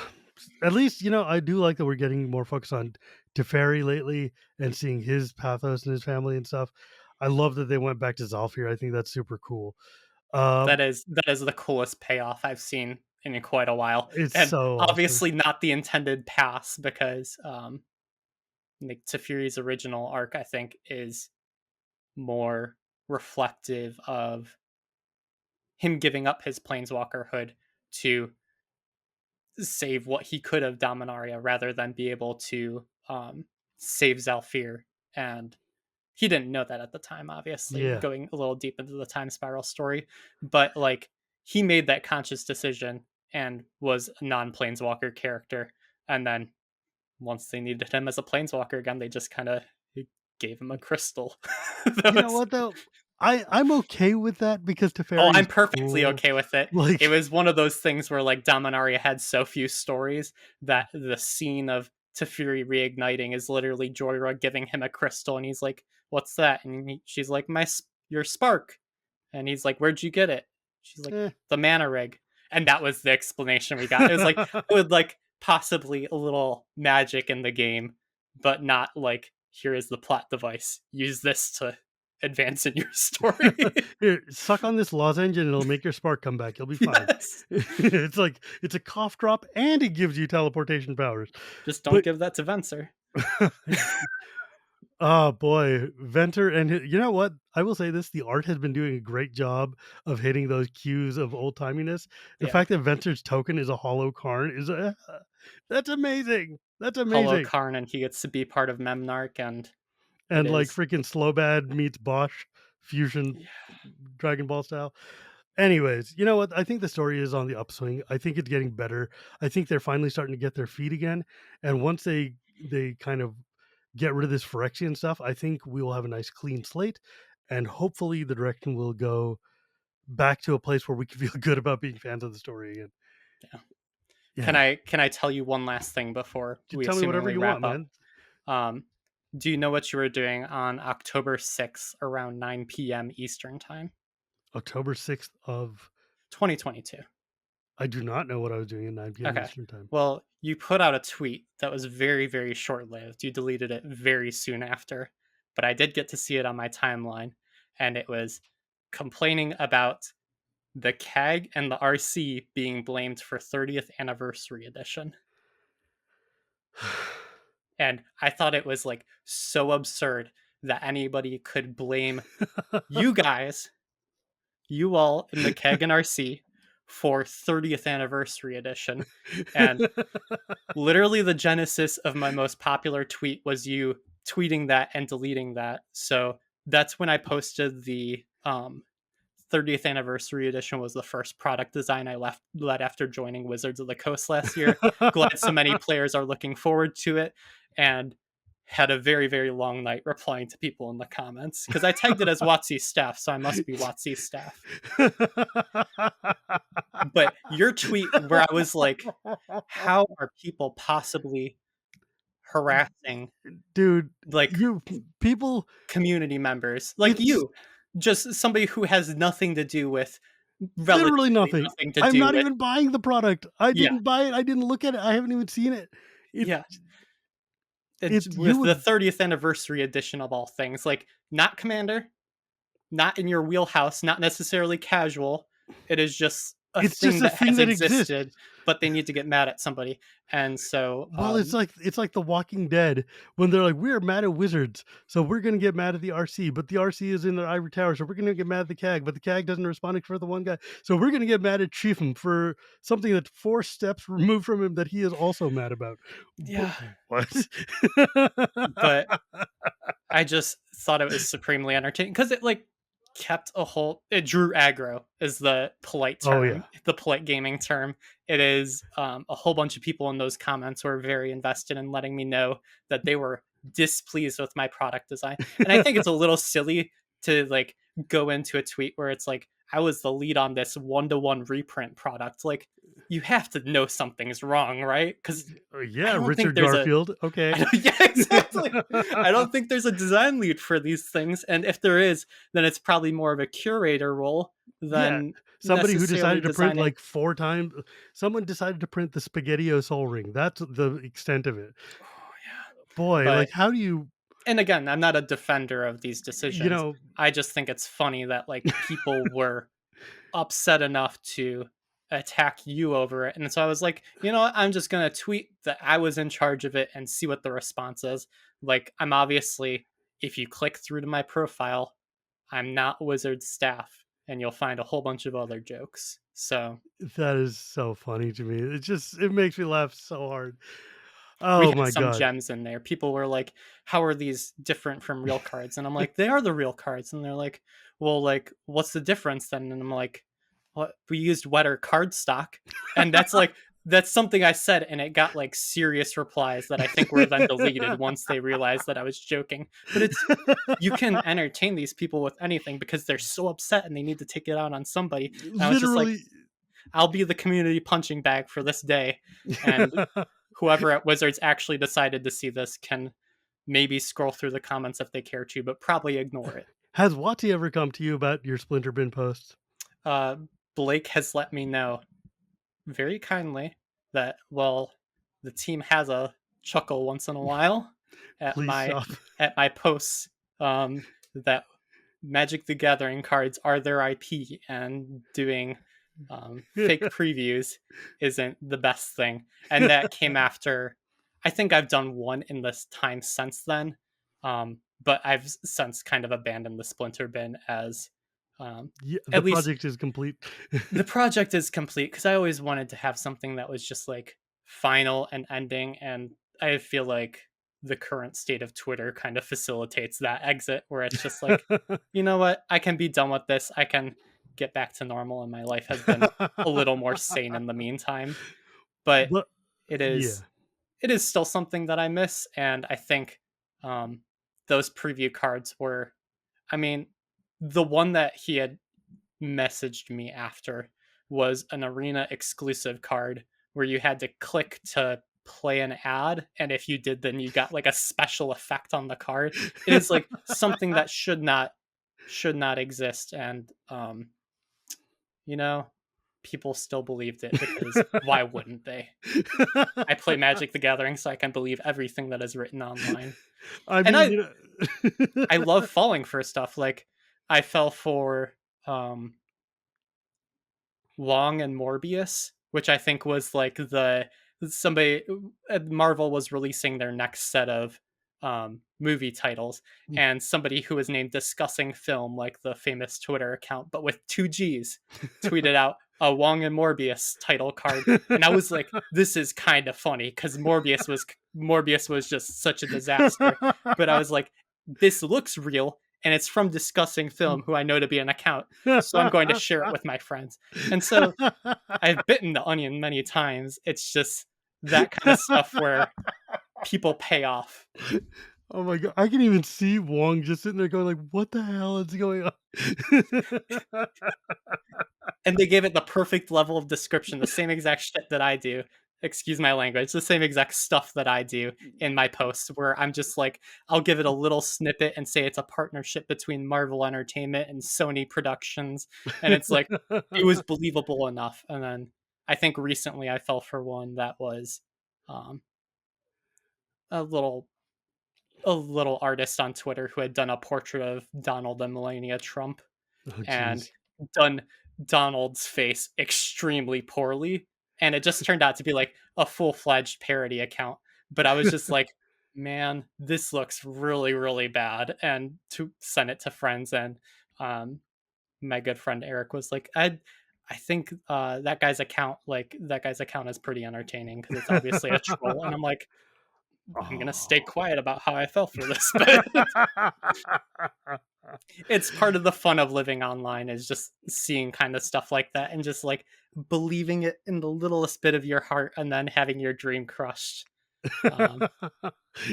at least I do like that we're getting more focus on Teferi lately and seeing his pathos and his family and stuff. I love that they went back to Zalfir. I think that's super cool. Um,
that is the coolest payoff I've seen in quite a while,
it's
and
so awesome.
obviously not the intended pass because like Teferi's original arc, I think, is more reflective of him giving up his planeswalkerhood to save what he could of Dominaria rather than be able to save Zalfir. And he didn't know that at the time, obviously,
Yeah,
going a little deep into the time spiral story. But like he made that conscious decision and was a non planeswalker character. And then once they needed him as a planeswalker again, they just kind of gave him a crystal. That
you know
was
what though? I'm okay with that because
Oh,
Teferi
I'm
is
perfectly
cool.
okay with it. It
Like,
was one of those things where like Dominaria had so few stories that the scene of Teferi reigniting is literally Jorah giving him a crystal, and he's like, "What's that?" And she's like, your spark," and he's like, "Where'd you get it?" She's like,
eh.
"The mana rig," and that was the explanation we got. It was like with like possibly a little magic in the game, but not like here is the plot device. Use this to advance in your story.
Here, suck on this lozenge and it'll make your spark come back. You'll be fine.
Yes.
It's like it's a cough drop and it gives you teleportation powers.
Just don't
But
give that to Venser.
oh boy, Venter and you know what? I will say this: the art has been doing a great job of hitting those cues of old timiness. The
Yeah.
fact that Venter's token is a hollow Karn is that's amazing. That's
Hollow
amazing.
Karn, and he gets to be part of Memnarch, and it
And like
is.
freaking Slowbad meets Bosch fusion
Yeah.
Dragon Ball style. Anyways, you know what? I think the story is on the upswing. I think it's getting better. I think they're finally starting to get their feet again. And once they kind of get rid of this Phyrexian stuff, I think we will have a nice clean slate. And hopefully the direction will go back to a place where we can feel good about being fans of the story again.
Yeah. Can
Yeah.
I tell you one last thing before
You
we
tell me whatever
assumingly
you want,
wrap up?
man.
Um, do you know what you were doing on October 6th around 9 p.m. Eastern time,
October 6th of
2022?
I do not know what I was doing at 9 p.m.
Okay.
Eastern time.
Well, you put out a tweet that was very, very short lived. You deleted it very soon after, but I did get to see it on my timeline, and it was complaining about the CAG and the RC being blamed for 30th anniversary edition. And I thought it was like so absurd that anybody could blame you guys, you all in the CAG and RC, for 30th anniversary edition. And literally the genesis of my most popular tweet was you tweeting that and deleting that. So that's when I posted the 30th anniversary edition was the first product design I led after joining Wizards of the Coast last year. Glad so many players are looking forward to it, and had a very, very long night replying to people in the comments because I tagged it as wotc staff, so I must be wotc staff. But your tweet where I was like, how are people possibly harassing
Dude,
like
you people
community members like
it's
you, just somebody who has nothing to do with
literally
relatively
nothing.
nothing to
I'm
do
not
with
even buying the product. I
yeah
didn't buy it. I didn't look at it. I haven't even seen it. It's
yeah it's
it's you
with the
would
30th anniversary edition of all things, like not Commander, not in your wheelhouse, not necessarily casual. It is just a
it's
thing
just a
that
thing
has
that exists.
existed, but they need to get mad at somebody. And so
Well, it's like The Walking Dead when they're like, we're mad at wizards, so we're gonna get mad at the RC, but the RC is in the ivory tower, so we're gonna get mad at the CAG, but the CAG doesn't respond for the one guy, so we're gonna get mad at Chiefum for something that's 4 steps removed from him that he is also mad about. But
yeah,
what?
but I just thought it was supremely entertaining because it like kept a whole it drew aggro is the polite
Oh yeah.
term, the polite gaming term. It is a whole bunch of people in those comments were very invested in letting me know that they were displeased with my product design. And I think it's a little silly to like go into a tweet where it's like I was the lead on this 1-to-1 reprint product. Like, you have to know something's wrong, right? Because I
Yeah,
don't think
Richard
there's a
Garfield. Okay.
I don't, yeah, exactly. I don't think there's a design lead for these things, and if there is, then it's probably more of a curator role
Yeah,
than
somebody who
necessarily
decided to print
designing.
like 4 times someone decided to print the SpaghettiO Soul Ring. That's the extent of it.
Oh, yeah.
Boy,
But
like, how do you
and again, I'm not a defender of these
you
decisions.
know,
I just think it's funny that like people were upset enough to attack you over it. And so I was like, you know what? I'm just going to tweet that I was in charge of it and see what the response is. Like, I'm obviously, if you click through to my profile, I'm not Wizard staff, and you'll find a whole bunch of other jokes. So
that is so funny to me. It makes me laugh so hard.
we
Oh
had
my
some
god.
gems in there. People were like, "How are these different from real cards?" And I'm like, "They are the real cards." And they're like, "Well, like, what's the difference then?" And I'm like, "What? We used wetter card stock." And that's something I said, and it got like serious replies that I think were then deleted once they realized that I was joking. But it's you can entertain these people with anything because they're so upset and they need to take it out on somebody. And I was just like,
Literally.
I'll be the community punching bag for this day, and whoever at Wizards actually decided to see this can maybe scroll through the comments if they care to, but probably ignore it.
Has wotc ever come to you about your Splinter Bin posts?
Uh, Blake has let me know very kindly that, well, the team has a chuckle once in a while at
Please
my
stop.
posts, that Magic the Gathering cards are their IP, and doing fake previews isn't the best thing. And that came after, I think I've done one in this time since then, but I've since kind of abandoned the Splinter Bin as,
Yeah, the
at least
project is complete.
the project is complete, because I always wanted to have something that was just like final and ending, and I feel like the current state of Twitter kind of facilitates that exit where it's just like, you know what, I can be done with this. I can get back to normal, and my life has been a little more sane in the meantime. But
But
it
yeah.
is it is still something that I miss, and I think um, those preview cards were, I mean, the one that he had messaged me after was an arena exclusive card where you had to click to play an ad, and if you did, then you got like a special effect on the card. It is like something that should not exist, and you know, people still believed it, because why wouldn't they? I play Magic the Gathering, so I can believe everything that is written online.
I
And
mean,
I love falling for stuff. Like, I fell for um Wong and Morbius, which I think was like the somebody Marvel was releasing their next set of movie titles, and somebody who was named Discussing Film, like the famous Twitter account, but with two G's, tweeted out a Wong and Morbius title card, and I was like, this is kind of funny because Morbius was just such a disaster, but I was like, this looks real. And it's from Discussing Film, who I know to be an account, so I'm going to share it with my friends. And so I've bitten the onion many times. It's just that kind of stuff where people pay off.
Oh my god, I can even see Wong just sitting there going like, "What the hell is going on?"
And they gave it the perfect level of description, the same exact shit that I do. Excuse my language, the same exact stuff that I do in my posts, where I'm just like, I'll give it a little snippet and say it's a partnership between Marvel Entertainment and Sony Productions. And it's like, it was believable enough. And then I think recently I fell for one that was um, a little artist on Twitter who had done a portrait of Donald and Melania Trump,
Oh
and
jeez.
done Donald's face extremely poorly. And it just turned out to be like a full fledged parody account. But I was just like, man, this looks really, really bad. And to send it to friends, and my good friend Eric was like, I think that guy's account is pretty entertaining because it's obviously a troll. And I'm like, I'm gonna stay
Oh.
quiet about how I fell for this, but it's part of the fun of living online, is just seeing kind of stuff like that and just like believing it in the littlest bit of your heart, and then having your dream crushed, um,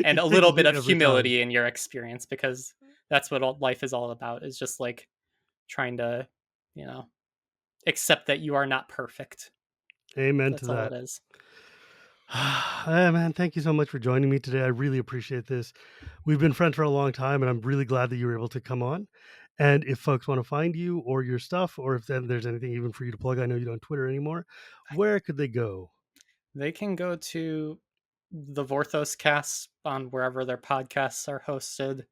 and
It
a little
tickles
bit
me
of
every time.
humility in your experience, because that's what life is all about, is just like trying to you know, accept that you are not perfect.
Amen to
That's all
that.
it is.
Man, thank you so much for joining me today. I really appreciate this. We've been friends for a long time, and I'm really glad that you were able to come on. And if folks want to find you or your stuff, or if there's anything even for you to plug, I know you don't Twitter anymore, where could they go?
They can go to the Vorthos Cast on wherever their podcasts are hosted.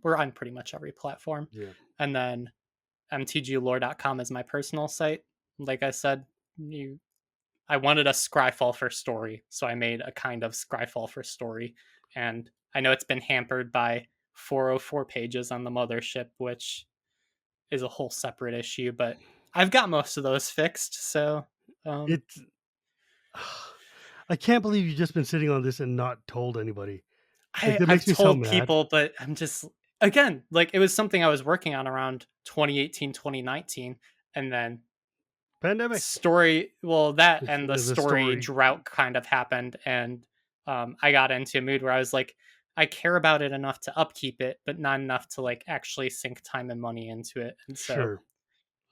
We're on pretty much every platform.
Yeah.
And then mtglore.com is my personal site. Like I said, I wanted a Scryfall for story, so I made a kind of Scryfall for story. And I know it's been hampered by 404 pages on the mothership, which is a whole separate issue, but I've got most of those fixed. So um,
It's I can't believe you've just been sitting on this and not told anybody. Like that
I've
makes me so
told
mad.
people, but I'm just, again, like it was something I was working on around 2018, 2019, and then
Pandemic.
story, well, that
It's
and the
the
story
story.
drought kind of happened, and I got into a mood where I was like, I care about it enough to upkeep it, but not enough to like actually sink time and money into it. And so
Sure.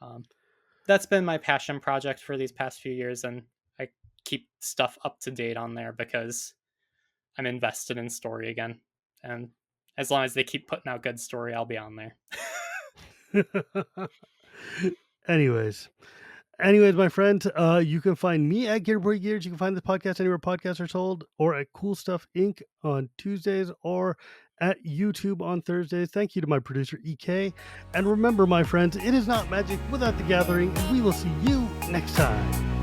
um, that's been my passion project for these past few years, and I keep stuff up to date on there because I'm invested in story again. And as long as they keep putting out good story, I'll be on there.
Anyways, Anyways, my friend, you can find me at Gearboy Gears. You can find this podcast anywhere podcasts are sold, or at Cool Stuff Inc. on Tuesdays, or at YouTube on Thursdays. Thank you to my producer, EK. And remember, my friends, it is not magic without the gathering, and we will see you next time.